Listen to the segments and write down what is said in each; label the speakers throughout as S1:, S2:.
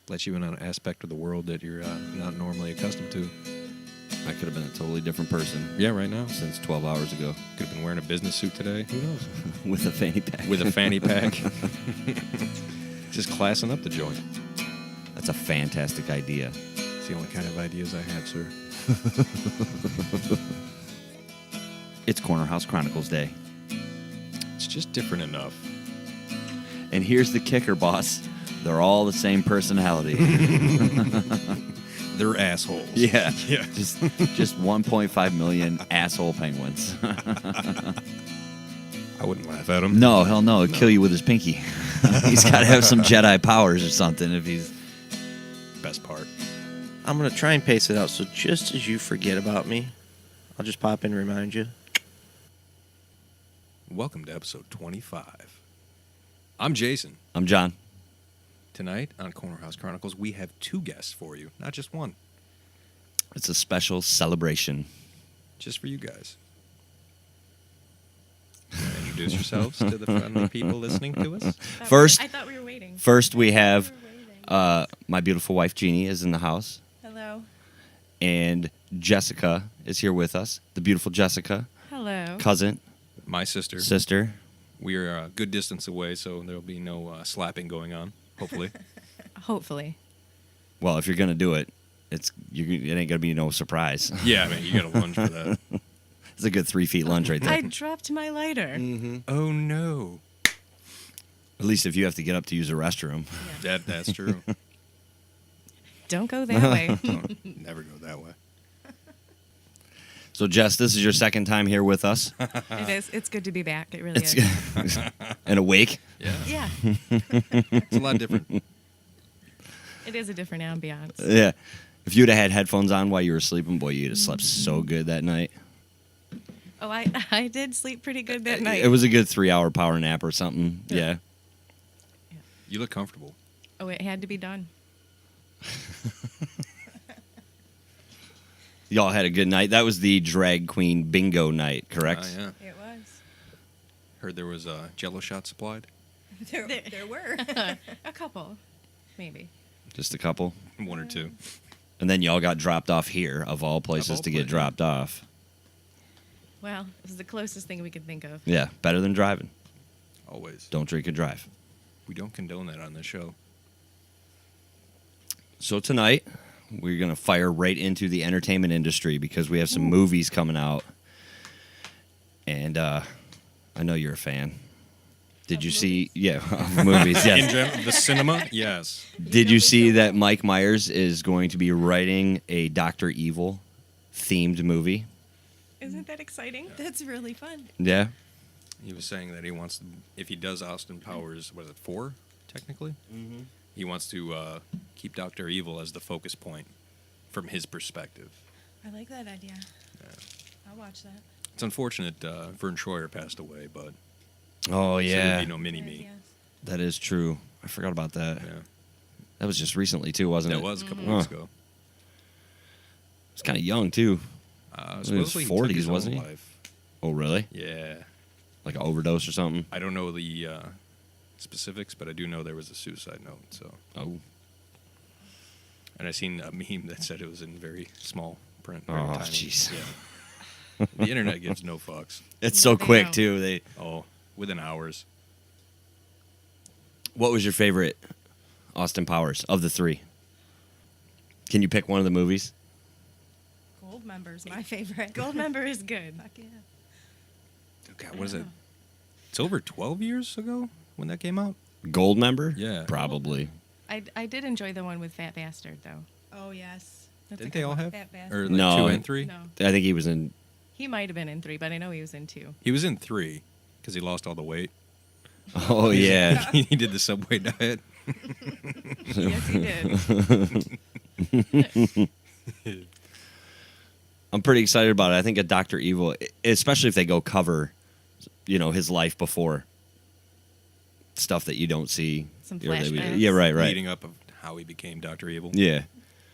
S1: let you in on an aspect of the world that you're not normally accustomed to.
S2: I could have been a totally different person.
S1: Yeah, right now.
S2: Since 12 hours ago.
S1: Could have been wearing a business suit today. Who knows?
S2: With a fanny pack.
S1: With a fanny pack. Just classing up the joint.
S2: That's a fantastic idea.
S1: It's the only kind of ideas I have, sir.
S2: It's Corner House Chronicles Day.
S1: It's just different enough.
S2: And here's the kicker, boss. They're all the same personality.
S1: They're assholes.
S2: Yeah.
S1: Yeah.
S2: Just 1.5 million asshole penguins.
S1: I wouldn't laugh at them.
S2: No, hell no. He'll kill you with his pinky. He's got to have some Jedi powers or something if he's...
S1: Best part.
S3: I'm going to try and pace it out, so just as you forget about me, I'll just pop in and remind you.
S1: Welcome to episode 25. I'm Jason.
S2: I'm John.
S1: Tonight on Corner House Chronicles, we have two guests for you, not just one.
S2: It's a special celebration.
S1: Just for you guys. Introduce yourselves to the friendly people listening to us.
S4: I thought we were waiting.
S2: First, we have my beautiful wife, Jeannie, is in the house.
S4: Hello.
S2: And Jessica is here with us. The beautiful Jessica.
S4: Hello.
S2: Cousin.
S1: My sister.
S2: Sister.
S1: We are a good distance away, so there will be no slapping going on, hopefully.
S4: Hopefully.
S2: Well, if you're going to do it, it ain't going to be no surprise.
S1: Yeah, I mean, you got to lunge for that.
S2: It's a good 3 feet lunge right there.
S4: I dropped my lighter.
S2: Mm-hmm.
S1: Oh, no.
S2: At least if you have to get up to use a restroom.
S4: Yeah.
S1: That's true.
S4: Don't go that way.
S1: Don't never go that way.
S2: So, Jess, this is your second time here with us.
S4: It is. It's good to be back. It really is.
S2: And awake.
S1: Yeah.
S4: Yeah.
S1: It's a lot different.
S4: It is a different ambiance.
S2: Yeah. If you'd have had headphones on while you were sleeping, boy, you'd have slept so good that night.
S4: Oh, I did sleep pretty good that night.
S2: It was a good 3-hour power nap or something. Yeah.
S1: You look comfortable.
S4: Oh, it had to be done.
S2: Y'all had a good night. That was the drag queen bingo night, correct?
S1: Yeah.
S4: It was.
S1: Heard there was a Jello shot supplied.
S4: There were. A couple, maybe.
S2: Just a couple.
S1: One or two.
S2: And then y'all got dropped off here, of all places to get
S1: places.
S2: dropped off.
S4: Well, it was the closest thing we could think of.
S2: Yeah, better than driving.
S1: Always.
S2: Don't drink and drive.
S1: We don't condone that on this show.
S2: So tonight, we're going to fire right into the entertainment industry because we have some movies coming out. And I know you're a fan. Did you see... Yeah, movies, yes.
S1: The cinema? Yes.
S2: Did you see that Mike Myers is going to be writing a Dr. Evil themed movie?
S4: Isn't that exciting? That's really fun.
S2: Yeah.
S1: He was saying that he wants to, if he does Austin Powers, what is it, 4, technically? Mm-hmm. He wants to keep Dr. Evil as the focus point from his perspective.
S4: I like that idea.
S1: Yeah.
S4: I'll watch that.
S1: It's unfortunate Vern Troyer passed away, but
S2: Oh,
S1: so
S2: yeah.
S1: there'd be no mini-me.
S2: That is true. I forgot about that.
S1: Yeah.
S2: That was just recently, too, wasn't it?
S1: That was a couple
S2: Mm-hmm.
S1: weeks ago.
S2: It's kind of young, too.
S1: Supposedly
S2: his
S1: he
S2: 40s,
S1: took his own
S2: wasn't he?
S1: life.
S2: Oh, really?
S1: Yeah.
S2: Like an overdose or something?
S1: I don't know the specifics, but I do know there was a suicide note. So.
S2: Oh.
S1: And I seen a meme that said it was in very small print.
S2: Oh,
S1: very tiny.
S2: jeez.
S1: Yeah. The internet gives no fucks.
S2: It's
S4: No,
S2: so
S4: they
S2: quick,
S4: don't.
S2: too.
S1: Within hours.
S2: What was your favorite Austin Powers of the 3? Can you pick one of the movies?
S5: Gold member's my favorite.
S4: Goldmember is good.
S5: Fuck yeah.
S1: Oh, God, what is it? It's over 12 years ago when that came out?
S2: Gold member?
S1: Yeah.
S2: Probably.
S4: I did enjoy the one with Fat Bastard, though.
S5: Oh, yes.
S4: That's a
S1: Didn't
S4: good
S1: they all
S4: one.
S1: have?
S5: Fat Bastard.
S1: Or like
S2: No.
S1: 2 and 3?
S4: No.
S2: I think he was in...
S4: He might have been in 3, but I know he was in 2.
S1: He was in 3 because he lost all the weight.
S2: Oh, yeah.
S1: He did the Subway diet.
S4: Yes, he did.
S2: I'm pretty excited about it. I think a Dr. Evil, especially if they go cover, his life before. Stuff that you don't see.
S4: Some
S2: or that
S4: flashbacks.
S2: Yeah, right.
S1: Leading up of how he became Dr. Evil.
S2: Yeah.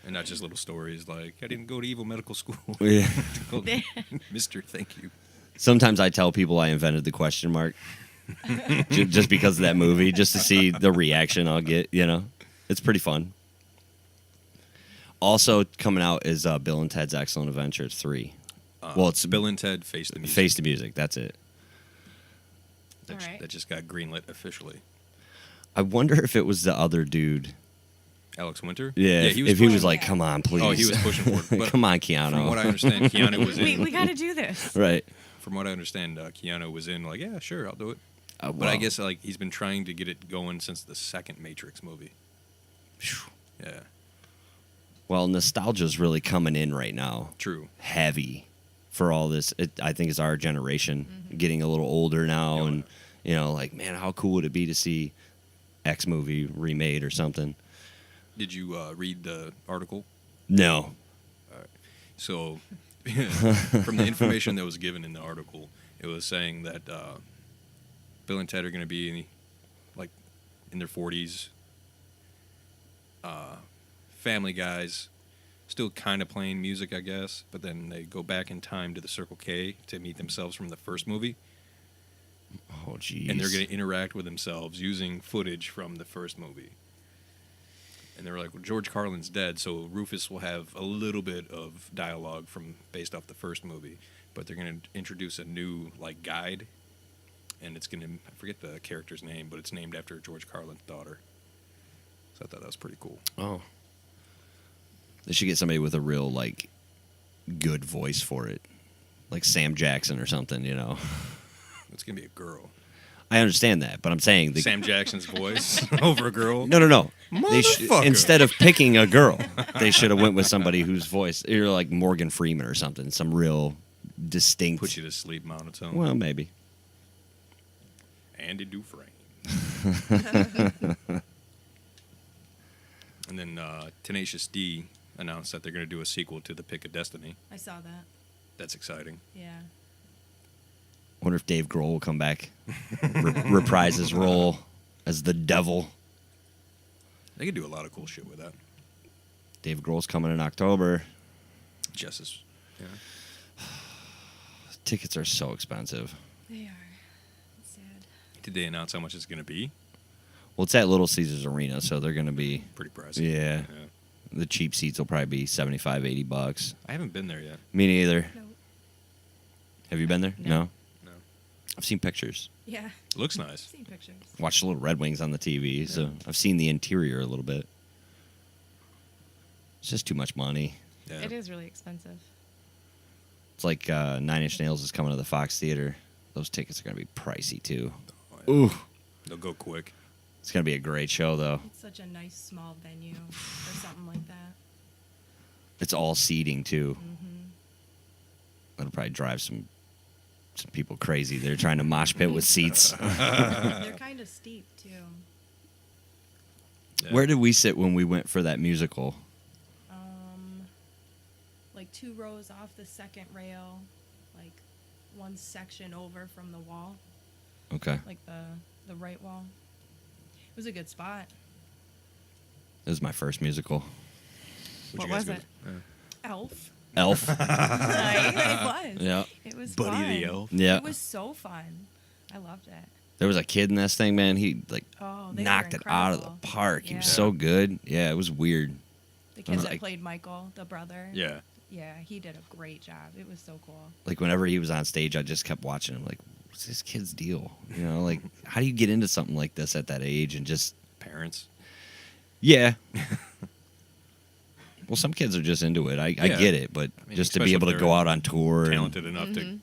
S1: And not just little stories like, I didn't go to Evil Medical School.
S2: Yeah.
S1: Oh, Mister, thank you.
S2: Sometimes I tell people I invented the question mark. Just because of that movie, just to see the reaction I'll get, It's pretty fun. Also coming out is Bill and Ted's Excellent Adventure 3. Well, it's
S1: Bill and Ted Face the Music.
S2: Face the Music. That's it.
S1: That,
S4: All right.
S1: that just got greenlit officially.
S2: I wonder if it was the other dude.
S1: Alex Winter?
S2: Yeah, if he was
S1: pushing-
S2: like, come on, please.
S1: Oh, he was pushing for it. But
S2: come on, Keanu.
S1: From what I understand, Keanu was in.
S4: We got to do this.
S2: Right.
S1: From what I understand, Keanu was in. Like, yeah, sure, I'll do it. But
S2: well,
S1: I guess like he's been trying to get it going since the second Matrix movie. Yeah,
S2: Well, nostalgia's really coming in right now.
S1: true.
S2: Heavy for all this. I think it's our generation getting a little older now,
S1: Yeah.
S2: and like, man, how cool would it be to see X movie remade or something?
S1: Did you read the article?
S2: No.
S1: So, from the information that was given in the article, it was saying that Bill and Ted are going to be in their 40s, family guys, still kind of playing music, I guess, but then they go back in time to the Circle K to meet themselves from the first movie,
S2: Oh, jeez.
S1: and they're going to interact with themselves using footage from the first movie. And they were like, well, George Carlin's dead, so Rufus will have a little bit of dialogue based off the first movie, but they're going to introduce a new guide, and it's going to, I forget the character's name, but it's named after George Carlin's daughter. So I thought that was pretty cool.
S2: Oh. They should get somebody with a real good voice for it, like Sam Jackson or something.
S1: It's going to be a girl.
S2: I understand that, but I'm saying
S1: Sam Jackson's voice over a girl.
S2: No.
S1: Motherfucker.
S2: Instead of picking a girl, they should have went with somebody whose voice, like Morgan Freeman or something, some real distinct.
S1: Put you to sleep monotone.
S2: Well, maybe.
S1: Andy Dufresne. And then Tenacious D announced that they're going to do a sequel to The Pick of Destiny.
S5: I saw that.
S1: That's exciting.
S5: Yeah.
S2: Wonder if Dave Grohl will come back, reprise his role as the devil.
S1: They could do a lot of cool shit with that.
S2: Dave Grohl's coming in October.
S1: Jess is. Yeah.
S2: Tickets are so expensive.
S5: They are. It's sad.
S1: Did they announce how much it's going to be?
S2: Well, it's at Little Caesars Arena, so they're going to be.
S1: Pretty pricey.
S2: Yeah. The cheap seats will probably be $75, $80.
S1: I haven't been there yet.
S2: Me neither.
S5: No.
S2: Have you been there?
S4: No.
S1: No.
S2: I've seen pictures.
S5: Yeah.
S1: Looks nice.
S5: Seen pictures.
S2: Watched the little Red Wings on the TV, so I've seen the interior a little bit. It's just too much money.
S1: Yeah.
S4: It is really expensive.
S2: It's like 9 Inch Nails is coming to the Fox Theater. Those tickets are going to be pricey, too.
S1: Oh, yeah.
S2: Ooh.
S1: They'll go quick.
S2: It's going to be a great show, though.
S5: It's such a nice small venue or something like that.
S2: It's all seating, too.
S5: Mm-hmm.
S2: That'll probably drive some people crazy. They're trying to mosh pit with seats.
S5: They're kind of steep too.
S1: Yeah.
S2: Where did we sit when we went for that musical?
S5: Like 2 rows off the second rail, like one section over from the wall,
S2: Okay.
S5: like the right wall. It was a good spot.
S2: This is my first musical.
S1: Would
S4: What
S1: you guys
S4: was
S1: go-
S4: it?
S1: Yeah.
S5: Elf.
S2: Elf.
S5: It was.
S2: Yeah.
S5: It was
S1: Buddy
S5: fun.
S1: the Elf.
S2: Yeah.
S5: It was so fun. I loved it.
S2: There was a kid in this thing, man. He
S5: Oh, they
S2: knocked
S5: were
S2: it out of
S5: incredible.
S2: the park. He was
S5: Yeah.
S2: so good. Yeah, it was weird.
S5: The kid that
S2: like-
S5: played Michael, the brother.
S1: Yeah.
S5: Yeah, he did a great job. It was so cool.
S2: Like whenever he was on stage, I just kept watching him. Like, what's this kid's deal? Like, how do you get into something like this at that age and just
S1: Parents.
S2: yeah. Well, some kids are just into it. I
S1: Yeah.
S2: get it, but
S1: I mean,
S2: just to
S1: especially
S2: be able
S1: if
S2: to
S1: they're
S2: go out on tour.
S1: Talented enough to.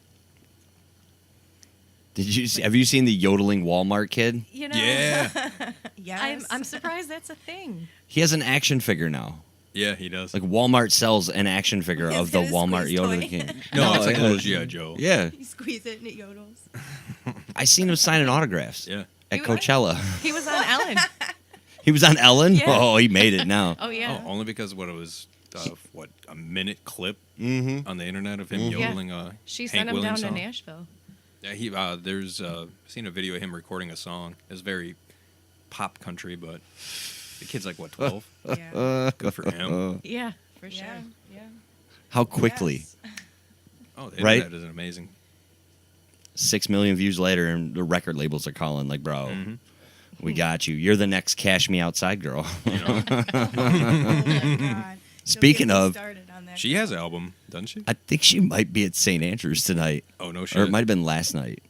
S2: Have you seen the yodeling Walmart kid?
S4: You know,
S1: Yeah.
S5: Yes.
S4: I'm surprised that's a thing.
S2: He has an action figure now.
S1: Yeah, he does.
S2: Like Walmart sells an action figure
S5: He's
S2: of the
S5: got his
S2: Walmart
S5: squeeze
S2: yodeling
S5: toy.
S2: kid.
S1: no, it's like a little
S2: uh,
S1: G.I. Joe.
S2: Yeah,
S5: You squeeze it and it yodels.
S2: I seen him signing autographs.
S1: Yeah.
S2: At
S4: He was-
S2: Coachella.
S4: He was on Ellen.
S2: He was on Ellen.
S4: Yeah.
S2: Oh, he made it now.
S4: Oh yeah.
S1: Oh, only because what it was, a minute clip
S2: Mm-hmm.
S1: on the internet of him
S2: Mhm.
S4: Yeah.
S1: yodeling
S4: She
S1: Hank
S4: sent him down
S1: Williams
S4: to
S1: song.
S4: Nashville.
S1: Yeah, there's seen a video of him recording a song. It's very pop country, but the kid's like what 12.
S5: Yeah.
S1: Good for him.
S4: Yeah, for sure.
S5: Yeah. Yeah.
S2: How quickly?
S5: Yes.
S1: Oh, the
S2: Right?
S1: internet is amazing.
S2: 6 million views later, and the record labels are calling like, bro,
S1: Mhm.
S2: we got you. You're the next Cash Me Outside girl.
S1: You know,
S5: Oh my God.
S2: Speaking
S5: Don't get me
S2: of,
S5: started on that
S1: She
S5: girl.
S1: has an album, doesn't she?
S2: I think she might be at St. Andrews tonight.
S1: Oh, no
S2: Or it
S1: shit.
S2: might have been last night.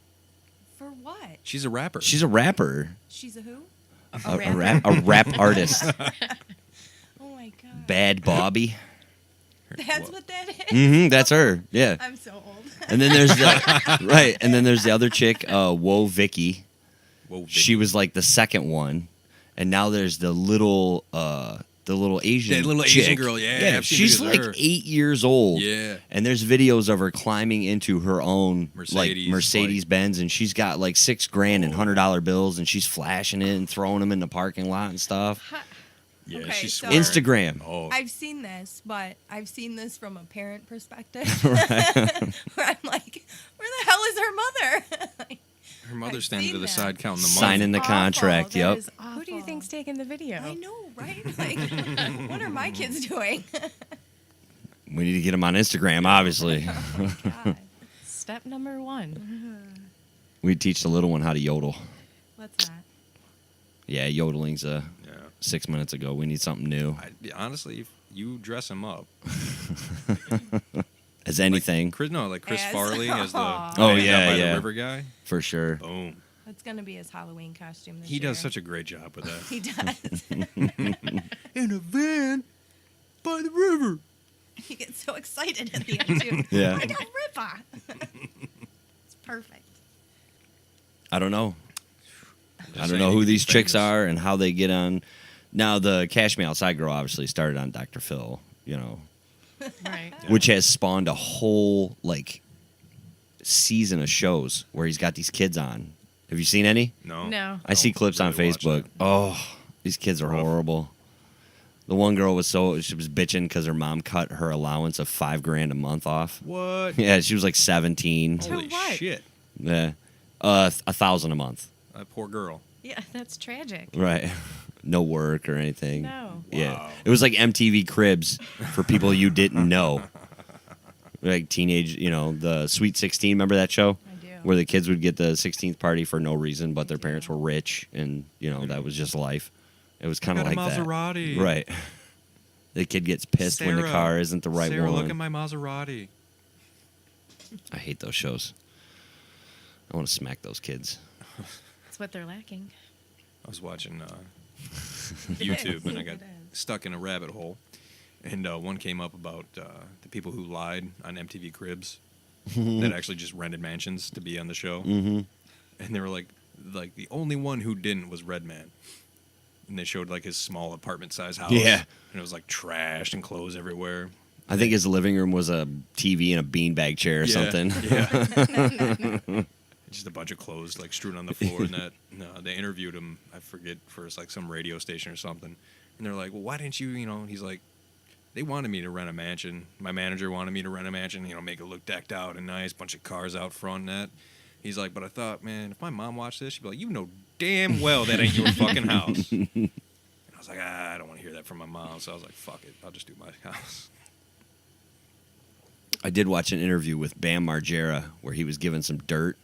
S5: For what?
S1: She's a rapper.
S2: She's a rapper.
S5: She's a who?
S2: A rap artist.
S5: Oh my god.
S2: Bad Bobby.
S5: That's what that is.
S2: That's her. Yeah.
S5: I'm so old.
S2: And then there's the right, and then there's the other chick, Whoa Vicky.
S1: Whoa, Vicky.
S2: She was like the second one, and now there's the little Asian,
S1: That little Asian
S2: chick.
S1: girl, yeah, I've seen
S2: she's
S1: videos of
S2: like
S1: her.
S2: 8 years old.
S1: Yeah.
S2: And there's videos of her climbing into her own
S1: Mercedes,
S2: Mercedes Benz, and she's got like $6,000 in $100 bills, and she's flashing it and throwing them in the parking lot and stuff.
S1: Yeah,
S5: Okay,
S1: she's
S5: so-
S1: swearing.
S2: Instagram.
S1: Oh,
S5: I've seen this, but I've seen this from a parent perspective. Where I'm like, where the hell is her mother?
S1: her mother's
S5: I've
S1: standing to
S5: seen
S1: the
S5: that.
S1: side counting the money.
S2: Signing the
S5: Awful.
S2: contract.
S5: That
S2: Yep.
S5: is
S4: Who do you
S5: awful.
S4: think's taking the video?
S5: I know, right? Like, what are my kids doing?
S2: We need to get them on Instagram, obviously.
S5: God.
S4: Step number 1.
S2: We teach the little one how to yodel.
S5: What's that?
S2: Yeah, yodeling's
S1: Yeah.
S2: 6 minutes ago. We need something new.
S1: Honestly, if you dress him up.
S2: As anything,
S1: Like Chris
S5: As-
S1: Farley as the
S5: Aw.
S2: Oh,
S1: man
S2: yeah,
S1: down by
S2: yeah.
S1: the river guy.
S2: for sure.
S1: Boom.
S5: That's gonna be his Halloween costume this
S1: He
S5: year.
S1: does such a great job with that.
S5: He does.
S1: In a van by the river.
S5: He gets so excited at the end too.
S2: Yeah.
S5: Like a river. It's perfect.
S2: I don't know.
S1: Just
S2: I don't
S1: saying,
S2: know
S1: he
S2: who
S1: could be
S2: these chicks
S1: famous.
S2: are and how they get on. Now, the Cash Me Outside girl obviously started on Dr. Phil,
S4: Right.
S2: which has spawned a whole, like, season of shows where he's got these kids on. Have you seen any?
S1: No.
S4: No.
S2: I see
S1: Don't
S2: clips on
S1: really watch
S2: Facebook.
S1: that.
S2: Oh, these kids are
S1: Rough.
S2: horrible. The one girl was she was bitching because her mom cut her allowance of $5,000 a month off.
S1: What?
S2: Yeah, she was like 17.
S4: To
S1: Holy
S4: what?
S1: shit.
S2: Yeah, $1,000 a month.
S1: That poor girl.
S4: Yeah, that's tragic.
S2: Right. No work or anything.
S4: No.
S2: Yeah.
S1: Wow.
S2: It was like MTV Cribs for people you didn't know. Like teenage, the Sweet 16, remember that show?
S5: I do.
S2: Where the kids would get the 16th party for no reason, but their parents were rich and, that was just life. It was kind of
S1: Got
S2: like
S1: a
S2: that.
S1: Maserati.
S2: Right. The kid gets pissed when the
S1: Sarah,
S2: car isn't the right
S1: Sarah,
S2: one.
S1: look at my Maserati.
S2: I hate those shows. I want to smack those kids.
S4: That's what they're lacking.
S1: I was watching YouTube and I got
S5: It is.
S1: stuck in a rabbit hole. And one came up about the people who lied on MTV Cribs that actually just rented mansions to be on the show.
S2: Mm-hmm.
S1: And they were like the only one who didn't was Redman. And they showed like his small apartment size house.
S2: Yeah.
S1: And it was like trashed and clothes everywhere.
S2: I think his living room was a TV and a beanbag chair or
S1: Yeah,
S2: something.
S1: Yeah. Just a bunch of clothes like strewn on the floor and that. No, they interviewed him, I forget, for like some radio station or something. And they're like, well, why didn't you, and he's like, they wanted me to rent a mansion. My manager wanted me to rent a mansion, make it look decked out and nice, bunch of cars out front and that. He's like, but I thought, man, if my mom watched this, she'd be like, you know damn well that ain't your fucking house. And I was like, I don't want to hear that from my mom. So I was like, fuck it, I'll just do my house.
S2: I did watch an interview with Bam Margera where he was given some dirt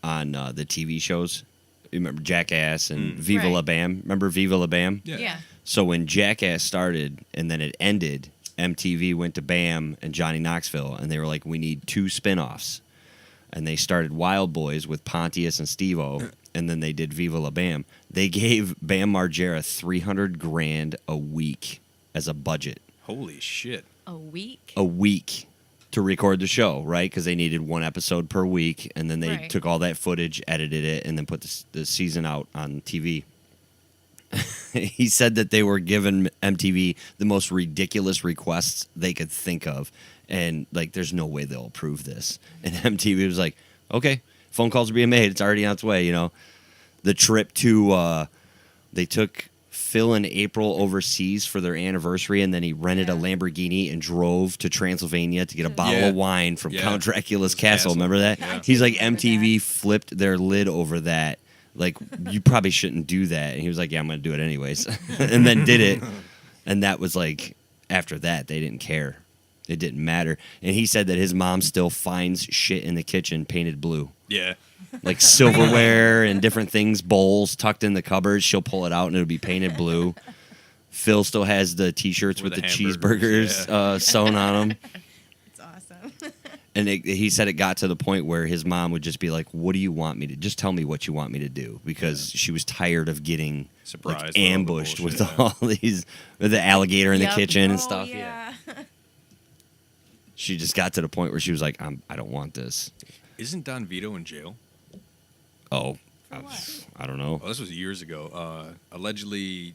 S2: on the TV shows. You remember Jackass and Viva La
S4: Right.
S2: Bam? Remember Viva La Bam?
S4: Yeah.
S2: So when Jackass started and then it ended, MTV went to Bam and Johnny Knoxville, and they were like, we need 2 spinoffs. And they started Wild Boys with Pontius and Steve-O, and then they did Viva La Bam. They gave Bam Margera $300,000 a week as a budget.
S1: Holy shit.
S4: A week?
S2: A week to record the show, right? Because they needed 1 episode per week, and then they
S4: Right.
S2: took all that footage, edited it, and then put the season out on TV. He said that they were giving MTV the most ridiculous requests they could think of, and like, there's no way they'll approve this. And MTV was like, okay, phone calls are being made. It's already on its way. The trip to they took Phil and April overseas for their anniversary, and then he rented aLamborghini and drove to Transylvania to get a bottle
S1: Yeah.
S2: of wine from
S1: Yeah.
S2: Count Dracula's
S1: Castle.
S2: castle. Remember that?
S1: Yeah.
S2: He's like,
S5: I do remember
S2: MTV flipped their lid over that. Like, you probably shouldn't do that. And he was like, yeah, I'm going to do it anyways. And then did it. And that was like, after that, they didn't care. It didn't matter. And he said that his mom still finds shit in the kitchen painted blue.
S1: Yeah.
S2: Like silverware and different things, bowls tucked in the cupboard. She'll pull it out and it'll be painted blue. Phil still has the T-shirts with
S1: With
S2: the
S1: the
S2: cheeseburgers
S1: hamburgers,
S2: sewn on them.
S5: It's awesome.
S2: And he said it got to the point where his mom would just be like, "What do you want me to? Just tell me what you want me to do," because she was tired of getting
S1: Surprised
S2: like,
S1: with all the
S2: ambushed with
S1: bullshit,
S2: all these, with the alligator in the
S4: Yep.
S2: kitchen and
S5: Oh,
S2: stuff.
S5: yeah.
S2: She just got to the point where she was like, I don't want this.
S1: Isn't Don Vito in jail?
S2: Oh,
S5: For what?
S2: I don't know.
S1: Well, this was years ago. Allegedly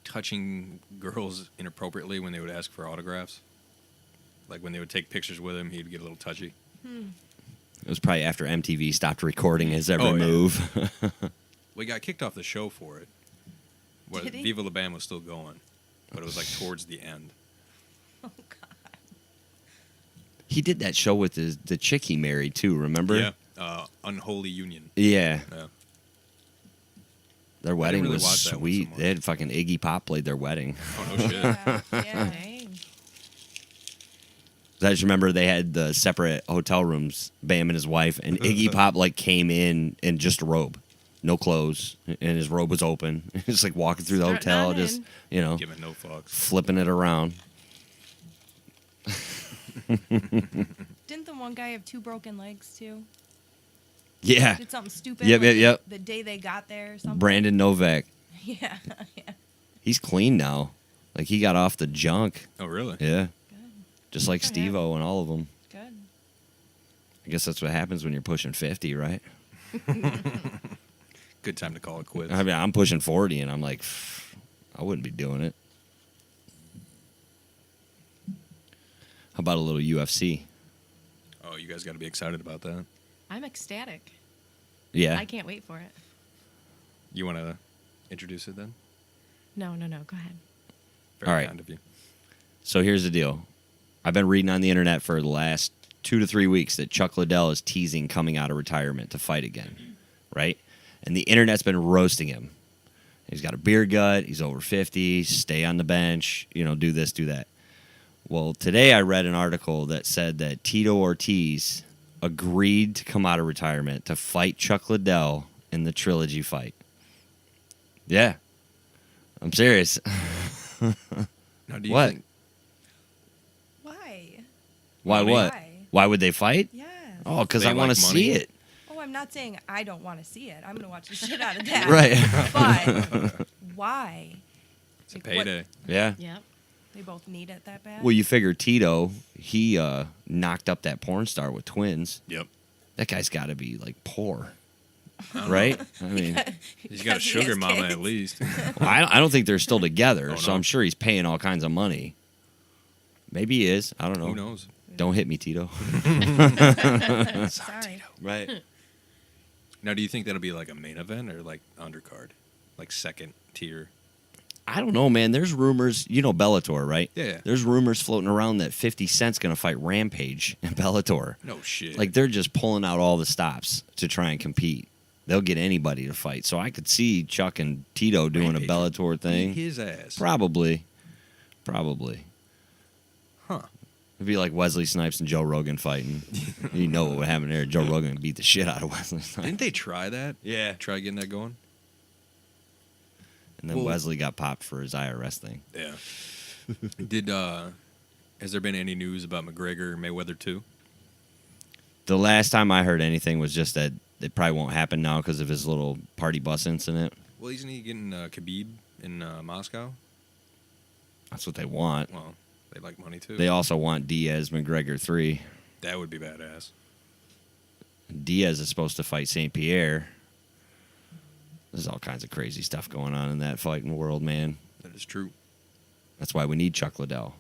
S1: touching girls inappropriately when they would ask for autographs. Like when they would take pictures with him, he'd get a little touchy.
S2: It was probably after MTV stopped recording his every
S1: Oh, yeah.
S2: move.
S1: Well, he got kicked off the show for it. Well,
S5: Did he?
S1: Viva La Bam was still going, but it was like towards the end.
S5: Oh God.
S2: He did that show with the chick he married too. Remember?
S1: Yeah. Unholy Union.
S2: Yeah.
S1: Yeah.
S2: Their wedding
S1: really
S2: was
S1: watch that one so
S2: sweet.
S1: much.
S2: They had fucking Iggy Pop played their wedding.
S1: Oh no shit.
S5: Yeah. Yeah.
S4: Dang.
S2: I just remember they had the separate hotel rooms, Bam and his wife, and Iggy Pop like came in just a robe, no clothes, and his robe was open. Just like walking through the
S4: Strutting
S2: hotel,
S4: on
S2: just
S4: in.
S1: Giving no fucks.
S2: flipping it around.
S5: Didn't the one guy have 2 broken legs too?
S2: Yeah,
S5: Did something stupid.
S2: Yep,
S5: like
S2: yep, yep.
S5: The day they got there or something.
S2: Brandon Novak.
S5: Yeah. Yeah.
S2: He's clean now. Like he got off the junk.
S1: Oh really?
S2: Yeah,
S5: Good.
S2: just like
S5: Okay.
S2: Steve-O and all of them.
S5: Good.
S2: I guess that's what happens when you're pushing 50, right?
S1: Good time to call it quits.
S2: I mean, I'm pushing 40, and I'm like, I wouldn't be doing it. How about a little UFC?
S1: Oh, you guys got to be excited about that.
S4: I'm ecstatic.
S2: Yeah.
S4: I can't wait for it.
S1: You want to introduce it then?
S4: No, go ahead.
S1: Very
S2: All right.
S1: kind of you.
S2: So here's the deal. I've been reading on the internet for the last 2 to 3 weeks that Chuck Liddell is teasing coming out of retirement to fight again, right? And the internet's been roasting him. He's got a beer gut. He's over 50. Stay on the bench. Do this, do that. Well, today I read an article that said that Tito Ortiz agreed to come out of retirement to fight Chuck Liddell in the trilogy fight. Yeah. I'm serious.
S1: Now, do you
S2: What?
S1: think
S5: Why?
S2: Why
S1: Money?
S2: what?
S5: Why?
S2: Why would they fight?
S5: Yes.
S2: Oh, because
S1: They
S2: I want to
S1: like
S2: see
S1: money?
S2: it.
S5: Oh, I'm not saying I don't want to see it. I'm going to watch the shit out of that.
S2: Right.
S5: But why?
S1: it's a
S5: Like, what-
S1: payday?
S2: Yeah.
S4: Yep.
S5: They both need it that bad?
S2: Well, you figure Tito, he knocked up that porn star with twins.
S1: Yep.
S2: That guy's got to be like poor, right? I mean,
S1: He's got a
S5: Because he
S1: sugar
S5: has
S1: mama
S5: kids.
S1: at least.
S2: I don't think they're still together,
S1: Oh,
S2: so
S1: no.
S2: I'm sure he's paying all kinds of money. Maybe he is. I don't know.
S1: Who knows?
S2: Don't hit me, Tito.
S5: Sorry.
S2: Right.
S1: Now, do you think that'll be like a main event or like undercard, like second tier?
S2: I don't know, man. There's rumors. You know Bellator, right?
S1: Yeah.
S2: There's rumors floating around that 50 Cent's going to fight Rampage in Bellator.
S1: No shit.
S2: Like they're just pulling out all the stops to try and compete. They'll get anybody to fight. So I could see Chuck and Tito doing
S1: Rampage
S2: a Bellator
S1: would
S2: thing.
S1: beat his ass.
S2: Probably.
S1: Huh.
S2: It'd be like Wesley Snipes and Joe Rogan fighting. You know what would happen there. Joe Rogan would beat the shit out of Wesley Snipes.
S1: Didn't they try that?
S2: Yeah.
S1: Try getting that going?
S2: And then
S1: Well-
S2: Wesley got popped for his IRS thing.
S1: Yeah. Has there been any news about McGregor Mayweather 2?
S2: The last time I heard anything was just that it probably won't happen now because of his little party bus incident.
S1: Well, isn't he getting Khabib in Moscow?
S2: That's what they want.
S1: Well, they like money too.
S2: They also want Diaz McGregor 3.
S1: That would be badass.
S2: Diaz is supposed to fight St. Pierre. There's all kinds of crazy stuff going on in that fighting world, man.
S1: That is true.
S2: That's why we need Chuck Liddell.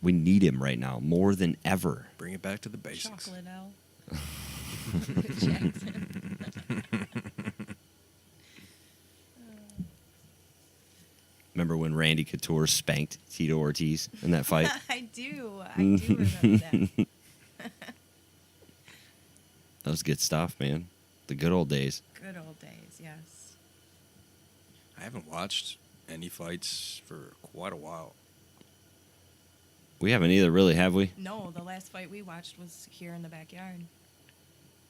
S2: We need him right now more than ever.
S1: Bring it back to the basics.
S5: Chocolate L.
S2: Remember when Randy Couture spanked Tito Ortiz in that fight?
S5: I do remember that.
S2: That was good stuff, man. The good old days.
S5: Good old days, yes.
S1: I haven't watched any fights for quite a while.
S2: We haven't either, really, have we?
S5: No, the last fight we watched was here in the backyard.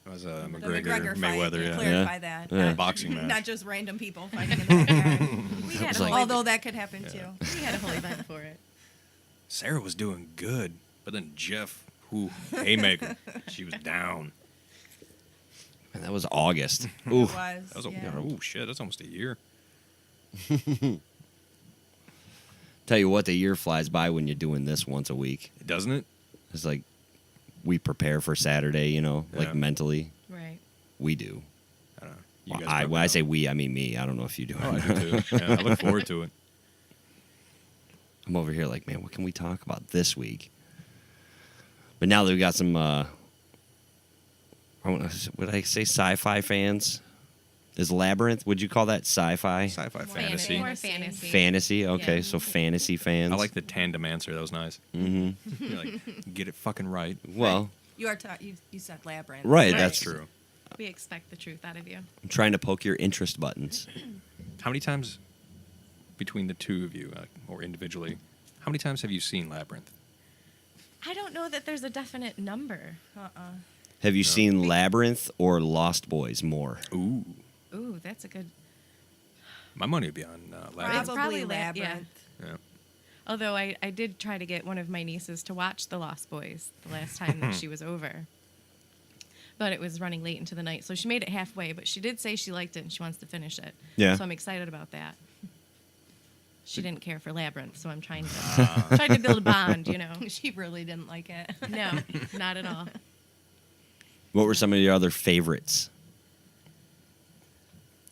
S1: It was
S5: The
S1: McGregor
S5: McGregor fight.
S1: Mayweather, yeah.
S5: Clarify
S2: Yeah.
S5: that.
S2: Yeah.
S5: Not,
S1: Boxing match.
S5: Not just random people fighting in the backyard.
S4: We had
S2: was
S4: a
S2: like-
S4: whole
S5: Although that could happen too.
S4: we had a whole event for it.
S1: Sarah was doing good, but then Jeff, haymaker, she was down.
S2: Man, that was August.
S5: It
S2: Ooh.
S5: was.
S1: That was
S5: yeah.
S1: oh shit, that's almost a year.
S2: Tell you what, the year flies by when you're doing this once a week.
S1: Doesn't it?
S2: It's like we prepare for Saturday, you know,
S1: Yeah.
S2: like mentally.
S4: Right.
S2: We do.
S1: I don't know. You
S2: Well,
S1: guys
S2: when
S1: probably
S2: I
S1: know.
S2: say we, I mean me. I don't know if you do.
S1: Oh, I do too. Yeah, I look forward to it.
S2: I'm over here like, man, what can we talk about this week? But now that we got some, would I say sci-fi fans? Is Labyrinth, would you call that sci-fi?
S1: Sci-fi
S5: Fantasy.
S1: fantasy.
S4: More fantasy.
S2: Fantasy? Okay,
S4: Yeah.
S2: so fantasy fans.
S1: I like the tandem answer. That was nice.
S2: Mm-hmm.
S1: You're like, get it fucking right.
S2: Well,
S5: You are you said labyrinth.
S2: right,
S4: Right.
S2: that's
S1: True.
S4: We expect the truth out of you.
S2: I'm trying to poke your interest buttons.
S1: How many times between the two of you, or individually, how many times have you seen Labyrinth?
S4: I don't know that there's a definite number.
S2: Have you seen Labyrinth or Lost Boys more?
S1: Ooh,
S4: Ooh, that's a good.
S1: my money would be on Labyrinth.
S5: Probably
S4: La- yeah.
S5: labyrinth.
S1: Yeah.
S4: Although I did try to get one of my nieces to watch The Lost Boys the last time that she was over. But it was running late into the night, so she made it halfway. But she did say she liked it and she wants to finish it.
S2: Yeah.
S4: So I'm excited about that. She didn't care for Labyrinth, so I'm trying to build a bond, you know.
S5: She really didn't like it.
S4: No, not at all.
S2: What were some of your other favorites?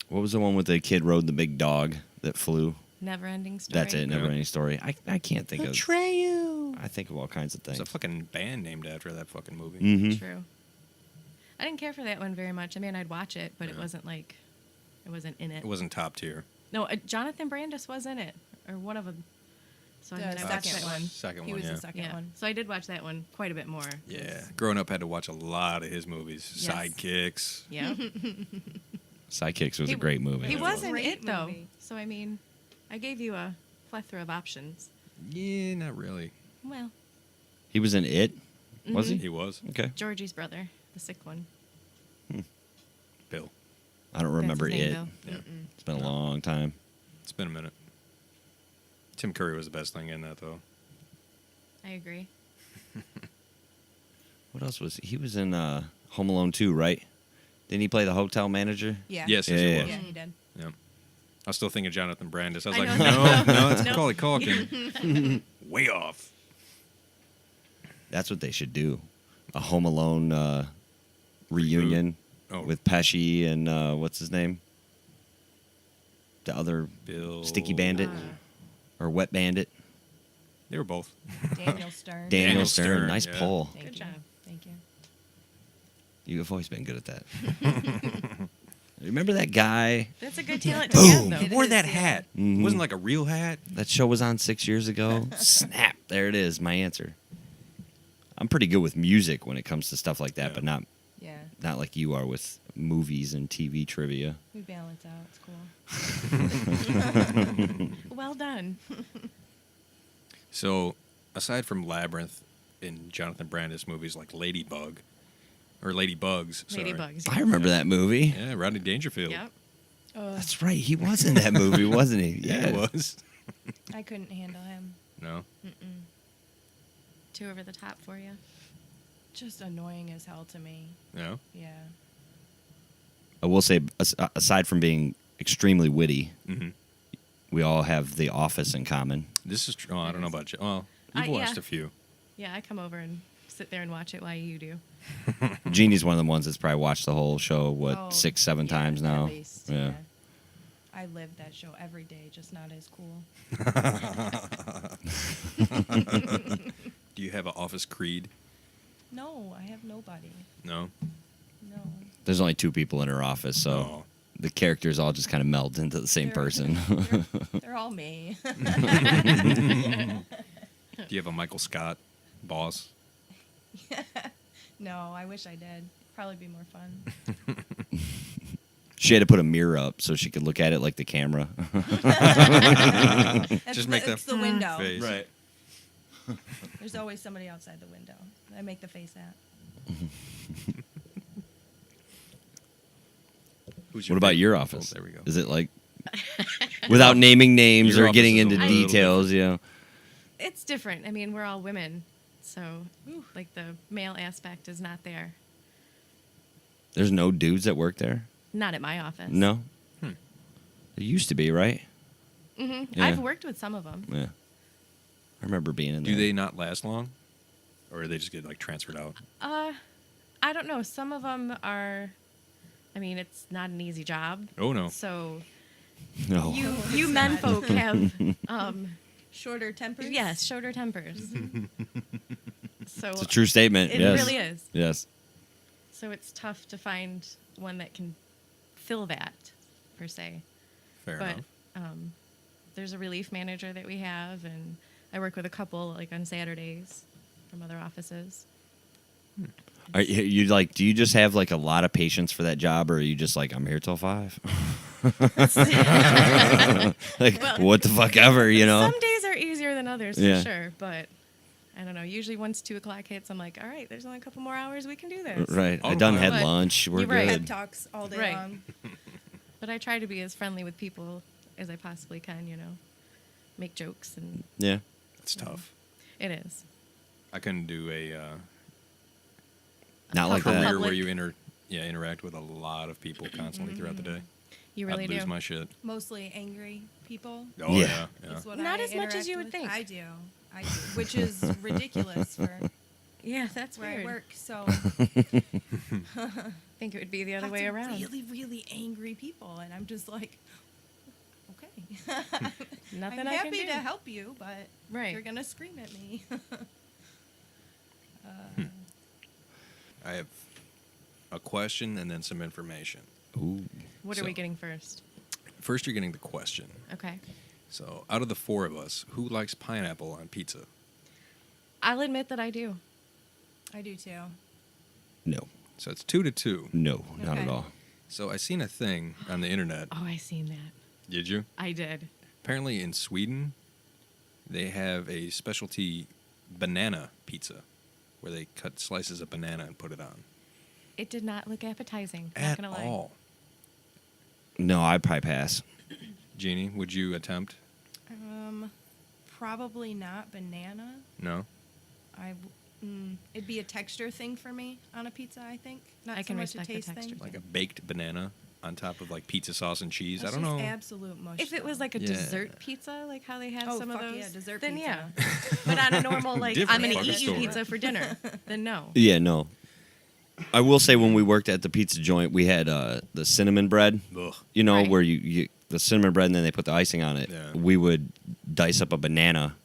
S2: What was the one with the kid rode the big dog that flew?
S4: Never ending story.
S2: That's it, never
S1: Yeah.
S2: ending story. I can't think of.
S5: Atreyu.
S2: I think of all kinds of
S1: There's
S2: things.
S1: a fucking band named after that fucking movie.
S2: Mm-hmm.
S4: True. I didn't care for that one very much. I mean, I'd watch it, but it wasn't like, it wasn't in it.
S1: It wasn't top tier.
S4: No, Jonathan Brandis was in it, or one of them. So I
S5: The
S4: mean, I watched
S5: second
S4: that one.
S1: Second
S5: He
S1: one,
S5: was
S1: yeah.
S5: the second
S4: Yeah.
S5: one.
S4: So I did watch that one quite a bit more.
S1: Yeah. Growing up, had to watch a lot of his movies.
S4: Yes.
S1: Sidekicks.
S4: Yeah.
S2: Sidekicks was
S4: He-
S2: a great movie.
S4: He
S1: Yeah.
S4: wasn't
S5: Great
S4: it though.
S5: movie.
S4: So I mean, I gave you a plethora of options.
S1: Yeah, not really.
S4: Well,
S2: He was in It, was
S1: He
S2: he?
S1: was.
S2: Okay.
S4: Georgie's brother, the sick one.
S1: Bill.
S2: I don't remember
S4: That's his
S2: It.
S4: name,
S1: Yeah.
S2: It's been a long time.
S1: It's been a minute. Tim Curry was the best thing in that, though.
S4: I agree.
S2: What else was he was in Home Alone 2, right? Didn't he play the hotel manager?
S5: Yeah.
S1: Yes,
S2: Yeah,
S1: yes,
S2: yeah.
S1: it was.
S5: Yeah, he did.
S1: Yeah. I was still thinking Jonathan Brandis. I was
S4: I
S1: like,
S4: know.
S1: no, it's
S4: No.
S1: Macaulay Culkin. Way off.
S2: That's what they should do. A Home Alone reunion
S1: Oh,
S2: with Pesci and what's his name? The other
S1: Bill.
S2: Sticky Bandit or Wet Bandit?
S1: They were both.
S5: Daniel Stern.
S2: Daniel
S1: Stern,
S2: Stern. Nice
S1: yeah.
S2: pull.
S5: Thank
S4: Good
S5: you.
S4: job.
S5: Thank you.
S2: You've always been good at that. Remember that guy?
S4: That's a good talent to have,
S1: Boom!
S4: though.
S1: He
S5: It
S1: wore
S5: is,
S1: that
S5: yeah.
S1: hat.
S2: Mhm.
S1: It wasn't like a real hat.
S2: That show was on 6 years ago. Snap. There it is. My answer. I'm pretty good with music when it comes to stuff like that,
S1: Yeah.
S2: but not
S5: Yeah.
S2: like you are with movies and TV trivia.
S5: We balance out. It's cool.
S4: Well done.
S1: So, aside from Labyrinth and Jonathan Brandis movies like Ladybug, or Ladybugs, sorry.
S4: Ladybugs.
S2: I remember that movie.
S1: Yeah, Rodney Dangerfield.
S4: Yep.
S2: That's right. He was in that movie, wasn't he?
S1: Yeah, it was.
S5: I couldn't handle him.
S1: No.
S4: Too over the top for you.
S5: Just annoying as hell to me.
S1: No.
S5: Yeah.
S2: I will say, aside from being extremely witty,
S1: Mm-hmm.
S2: we all have The Office in common.
S1: This is true. Oh, I don't know about you. Well, you've
S4: Yeah.
S1: watched a few.
S4: Yeah, I come over and sit there and watch it while you do.
S2: Jeannie's one of the ones that's probably watched the whole show,
S5: Oh,
S2: 6, 7
S5: yeah,
S2: times now?
S5: At least,
S2: Yeah.
S5: I live that show every day, just not as cool.
S1: Do you have an office creed?
S5: No, I have nobody.
S1: No.
S5: No.
S2: There's only 2 people in her office, so
S1: Oh.
S2: the characters all just kind of meld into the same
S5: They're-
S2: person.
S5: They're all me.
S1: Do you have a Michael Scott boss?
S5: No, I wish I did. Probably be more fun.
S2: She had to put a mirror up so she could look at it like the camera.
S1: Just make that
S5: It's the window.
S1: face.
S2: Right.
S5: There's always somebody outside the window. I make the face at.
S1: Who's
S2: What about
S1: favorite?
S2: your
S1: Oh,
S2: office?
S1: there we go.
S2: Is it like Without naming names
S1: Your
S2: or getting
S1: office is
S2: into
S1: a little
S2: details, you know.
S4: It's different. I mean, we're all women, so like the male aspect is not there.
S2: There's no dudes that work there?
S4: Not at my office.
S2: No? It used to be, right?
S4: Hmm.
S2: Yeah.
S4: I've worked with some of them.
S2: Yeah. I remember being in there.
S1: Do they not last long, or do they just get like transferred out?
S4: I don't know. Some of them are. I mean, it's not an easy job.
S1: Oh no.
S4: So
S2: No.
S4: you men folk have
S5: Shorter tempers?
S4: yes, shorter tempers. So
S2: It's a true statement.
S4: it
S2: yes.
S4: really is.
S2: Yes.
S4: So it's tough to find one that can fill that per se.
S1: Fair
S4: But
S1: enough.
S4: there's a relief manager that we have, and I work with a couple like on Saturdays from other offices.
S2: Are you like? Do you just have like a lot of patience for that job, or are you just like, I'm here till 5? Like
S4: Well,
S2: what the fuck ever, you know?
S4: Some days are easier than others for
S2: Yeah.
S4: sure, but I don't know. Usually once 2:00 hits, I'm like, all right, there's only a couple more hours we can do this.
S2: Right. I
S1: All
S2: done
S1: right.
S2: had
S4: But
S2: lunch. We're
S4: you're right.
S5: Pep
S2: good.
S5: talks all day
S4: Right.
S5: long.
S4: But I try to be as friendly with people as I possibly can, you know, make jokes, and
S2: Yeah.
S1: It's tough.
S4: it is.
S1: I couldn't do a
S2: Not like
S4: Public.
S2: that.
S1: career where you interact with a lot of people constantly throughout the day.
S4: You really
S1: I'd
S4: do.
S1: lose my shit.
S5: Mostly angry people.
S1: Oh
S2: Yeah.
S1: yeah.
S5: Is what
S4: Not
S5: I
S4: as much as
S5: interact
S4: you would
S5: with.
S4: think.
S5: I do, which is ridiculous for
S4: Yeah, that's
S5: where
S4: weird.
S5: I work. So
S4: I think it would be the other
S5: lots
S4: way
S5: of
S4: around.
S5: really, really angry people, and I'm just like, okay.
S4: Nothing
S5: I'm
S4: I can
S5: happy
S4: do.
S5: to help you, but
S4: Right.
S5: you're gonna scream at me.
S1: I have a question and then some information.
S2: Ooh.
S4: What are we
S1: So-
S4: getting first?
S1: First, you're getting the question.
S4: Okay.
S1: So, out of the 4 of us, who likes pineapple on pizza?
S4: I'll admit that I do.
S5: I do too.
S2: No.
S1: So it's 2-2.
S2: No, not at
S5: Okay.
S2: all.
S1: So I seen a thing on the internet.
S4: Oh, I seen that.
S1: Did you?
S4: I did.
S1: Apparently in Sweden, they have a specialty banana pizza where they cut slices of banana and put it on.
S4: It did not look appetizing. Not
S1: At
S4: gonna lie.
S1: all.
S2: No, I'd probably pass.
S1: Jeannie, would you attempt?
S5: Probably not banana.
S1: No?
S5: It'd be a texture thing for me on a pizza. I think not
S4: I can
S5: so much a
S4: respect the
S5: taste
S4: texture
S5: thing.
S1: Like a baked banana on top of like pizza sauce and cheese?
S5: That's
S1: I don't
S5: just
S1: know.
S5: Absolute mush.
S4: If it was
S5: though.
S4: like a
S1: Yeah.
S4: dessert pizza, like how they have
S5: Oh,
S4: some of
S5: fuck
S4: those,
S5: yeah, dessert
S4: then
S5: pizza.
S4: yeah. But on a normal like
S1: Different
S4: I'm gonna
S1: fucking
S4: eat you
S1: story.
S4: pizza for dinner, then no.
S2: Yeah, no. I will say when we worked at the pizza joint, we had the cinnamon bread.
S1: Ugh.
S2: You know,
S4: Right.
S2: where you the cinnamon bread and then they put the icing on it.
S1: Yeah.
S2: We would dice up a banana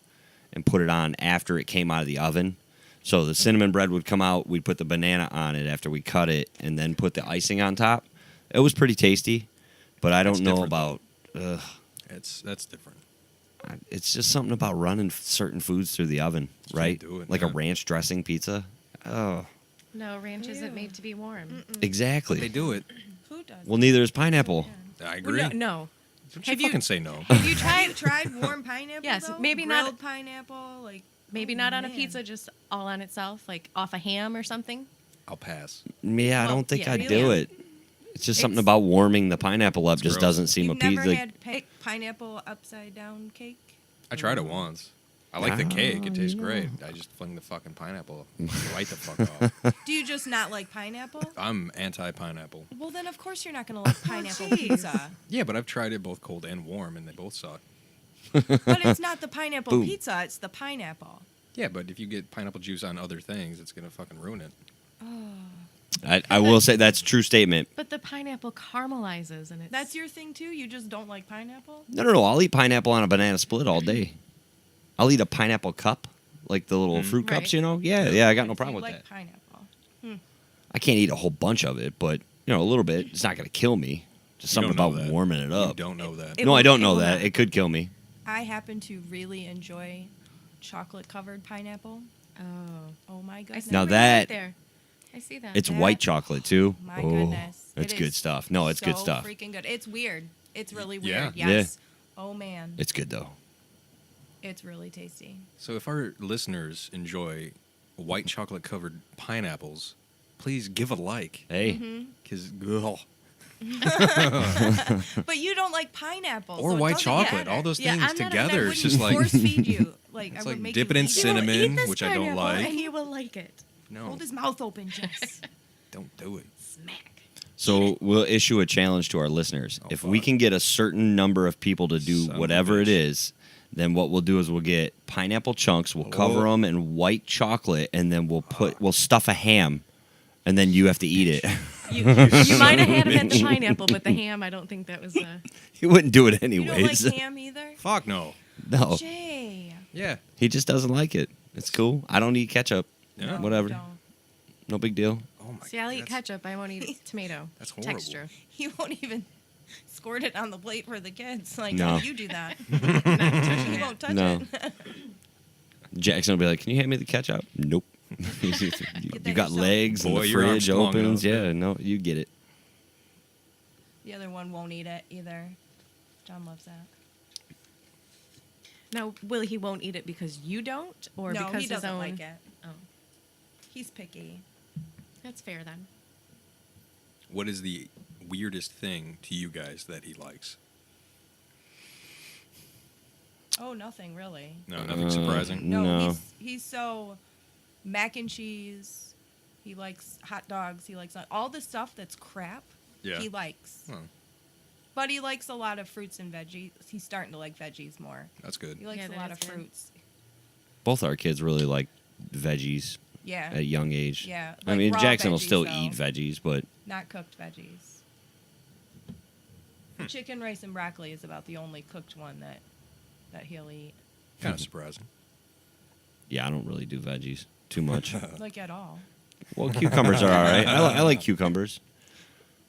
S2: and put it on after it came out of the oven. So the cinnamon bread would come out, we'd put the banana on it after we cut it, and then put the icing on top. It was pretty tasty, but I
S1: That's
S2: don't know
S1: different,
S2: about.
S1: That's different.
S2: It's just something about running certain foods through the oven,
S1: Can't
S2: right?
S1: do it,
S2: Like a
S1: yeah.
S2: ranch dressing pizza. Oh,
S4: No, ranch isn't
S5: Ew.
S4: made to be warm.
S2: exactly.
S1: They do it.
S5: Who does?
S2: Well, neither is pineapple.
S1: I
S4: Well,
S1: agree.
S4: no.
S1: Don't
S4: Have
S1: you
S4: you-
S1: fucking say no.
S4: Have you
S5: Have you
S4: tried?
S5: tried warm pineapple?
S4: Yes,
S5: though?
S4: maybe not-
S5: grilled pineapple. Like
S4: Maybe
S5: oh,
S4: not on a
S5: man.
S4: pizza, just all on itself, like off a ham or something.
S1: I'll pass.
S2: Yeah, I
S4: Well,
S2: don't think
S4: yeah,
S2: I'd
S4: really?
S2: do it. It's just something
S4: It's-
S2: about warming the pineapple up
S1: It's
S2: just
S1: gross.
S2: doesn't seem
S5: You've never
S2: appealing.
S5: had pineapple upside down cake?
S1: I tried it once. I like the cake. It tastes
S2: you
S1: great. I just fling the fucking pineapple right the fuck off.
S5: Do you just not like pineapple?
S1: I'm anti-pineapple.
S5: Well, then of course you're not going to like pineapple
S4: jeez.
S5: pizza.
S1: Yeah, but I've tried it both cold and warm, and they both suck.
S5: But it's not the pineapple
S2: Boom.
S5: pizza. It's the pineapple.
S1: Yeah, but if you get pineapple juice on other things, it's gonna fucking ruin it.
S2: I will say that's a true statement.
S4: But the pineapple caramelizes, and it's
S5: That's your thing too. You just don't like pineapple.
S2: No. I'll eat pineapple on a banana split all day. I'll eat a pineapple cup, like the little fruit cups,
S4: Right.
S2: you know? Yeah, I got no
S5: You
S2: problem with
S5: like
S2: that.
S5: pineapple.
S2: I can't eat a whole bunch of it, but, a little bit. It's not going to kill me. Just
S1: You
S2: something
S1: don't know
S2: about
S1: that.
S2: warming it
S1: You
S2: up.
S1: don't know that.
S4: It
S2: No,
S4: will-
S2: I don't
S4: it
S2: know
S4: will
S2: that.
S4: not.
S2: It could kill me.
S5: I happen to really enjoy chocolate covered pineapple.
S4: Oh,
S5: Oh my
S4: I
S5: goodness.
S4: see
S2: Now
S4: what you
S2: that-
S4: did there. I see that.
S2: It's
S5: That-
S2: white chocolate, too.
S5: My
S2: Oh,
S5: goodness.
S2: It's
S5: It
S2: good
S5: is
S2: stuff. No, it's good
S5: so
S2: stuff.
S5: freaking good. It's weird. It's really
S1: Yeah.
S5: weird.
S2: Yeah.
S5: Yes. Oh man.
S2: It's good, though.
S5: It's really tasty.
S1: So if our listeners enjoy white chocolate covered pineapples, please give a like.
S2: Hey.
S5: Mm-hmm.
S1: Because
S5: But you don't like pineapple.
S1: Or
S5: so it
S1: white
S5: doesn't
S1: chocolate.
S5: matter.
S1: All those
S4: Yeah,
S1: things
S4: I'm not- and I
S1: together. It's
S5: wouldn't
S1: just like
S5: force feed you. Like I
S1: It's
S5: would
S1: like
S5: make
S1: dip it
S5: you
S1: in
S5: eat
S1: cinnamon.
S4: Eat this
S1: which I don't
S4: pineapple
S1: like.
S4: and you will like it.
S1: no,
S5: Hold his mouth open, Jess.
S1: don't do it.
S4: Smack.
S2: So we'll issue a challenge to our listeners.
S1: Oh,
S2: If we
S1: fuck.
S2: can get a certain number of people to do
S1: Son of a
S2: whatever it
S1: bitch.
S2: is, then what we'll do is we'll get pineapple chunks, we'll cover
S1: Whoa.
S2: them in white chocolate, and then we'll stuff a ham, and then you have to eat it.
S4: You might have had the pineapple, but the ham, I don't think that was.
S2: He wouldn't do it
S5: You don't
S2: anyways.
S5: like ham either?
S1: Fuck no.
S2: No,
S5: Jay.
S1: Yeah.
S2: he just doesn't like it. It's cool. I don't eat ketchup.
S1: Yeah.
S5: No,
S2: Whatever.
S5: don't.
S2: No big deal.
S1: Oh my.
S4: See, I'll eat
S1: that's-
S4: ketchup. I won't eat tomato.
S1: That's horrible.
S4: Texture.
S5: He won't even squirt it on the plate for the kids. Like,
S2: No.
S5: oh, you do that.
S4: Not touching
S5: He
S4: it.
S5: won't touch
S2: No.
S5: it.
S2: Jackson will be like, "Can you hand me the ketchup?" Nope. you
S5: that
S2: got
S5: yourself.
S2: legs and
S1: Boy,
S2: the
S1: your arm's
S2: fridge
S1: long
S2: opens.
S1: enough.
S2: Yeah, no, you get it.
S5: The other one won't eat it either. John loves that.
S4: Now, he won't eat it because you don't, or
S5: no,
S4: because
S5: he doesn't
S4: his own?
S5: like it.
S4: Oh,
S5: He's picky.
S4: that's fair then.
S1: What is the weirdest thing to you guys that he likes?
S5: Oh, nothing really.
S1: No, nothing surprising.
S5: No,
S2: No.
S5: He's so mac and cheese. He likes hot dogs. He likes all the stuff that's crap.
S1: Yeah.
S5: He likes.
S1: Oh,
S5: But he likes a lot of fruits and veggies. He's starting to like veggies more.
S1: that's good.
S5: He likes
S4: Yeah,
S5: a
S4: that
S5: lot
S4: is
S5: of
S4: good.
S5: fruits.
S2: Both our kids really like veggies
S5: Yeah.
S2: at a young age.
S5: Yeah,
S2: I
S5: like
S2: mean,
S5: raw
S2: Jackson will
S5: veggies,
S2: still
S5: though.
S2: eat veggies, but
S5: Not cooked veggies. Chicken, rice, and broccoli is about the only cooked one that he'll eat.
S1: Kind of surprising.
S2: yeah, I don't really do veggies too much.
S5: Like at all.
S2: Well, cucumbers are all right. I like cucumbers.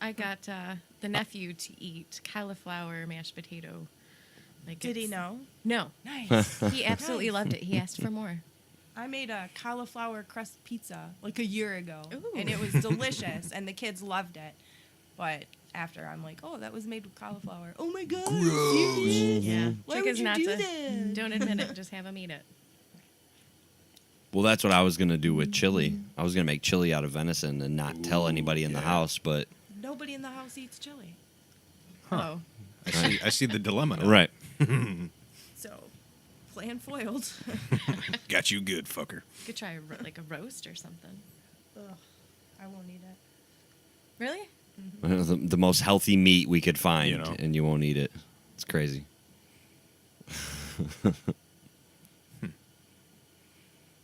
S4: I got the nephew to eat cauliflower mashed potato. Like
S5: Did he
S4: it's-
S5: know?
S4: No,
S5: Nice.
S4: he absolutely
S5: Nice.
S4: loved it. He asked for more.
S5: I made a cauliflower crust pizza like a year ago,
S4: Ooh.
S5: and it was delicious, and the kids loved it. But after, I'm like, oh, that was made with cauliflower. Oh my god! Seriously?
S4: Yeah,
S5: Why
S4: trick
S5: would
S4: is
S5: you
S4: not
S5: do
S4: to
S5: that?
S4: don't admit it. Just have him eat it.
S2: Well, that's what I was gonna do with chili. I was gonna make chili out of venison and not tell anybody in the
S1: yeah.
S2: house, but
S5: Nobody in the house eats chili,
S4: Oh,
S1: I see the dilemma now.
S2: right.
S5: so plan foiled.
S1: Got you good, fucker.
S4: could try like a roast or something.
S5: Ugh, I won't eat it.
S4: Really?
S2: The most healthy meat we could find,
S1: You know.
S2: and you won't eat it. It's crazy.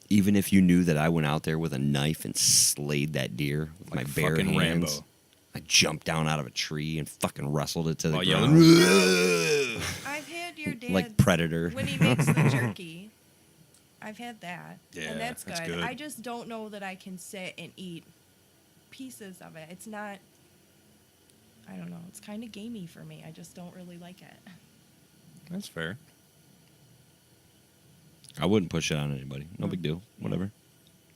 S2: Even if you knew that I went out there with a knife and slayed that deer with
S1: Like
S2: my bare
S1: fucking
S2: hands,
S1: Rambo.
S2: I jumped down out of a tree and fucking wrestled it to the
S1: While
S2: ground.
S1: yelling.
S5: I've had your dad
S2: Like Predator.
S5: when he makes the jerky. I've had that,
S1: Yeah,
S5: and that's good.
S1: that's good.
S5: I just don't know that I can sit and eat pieces of it. It's not. I don't know. It's kind of gamey for me. I just don't really like it.
S1: That's fair.
S2: I wouldn't push it on anybody. No big deal. Whatever.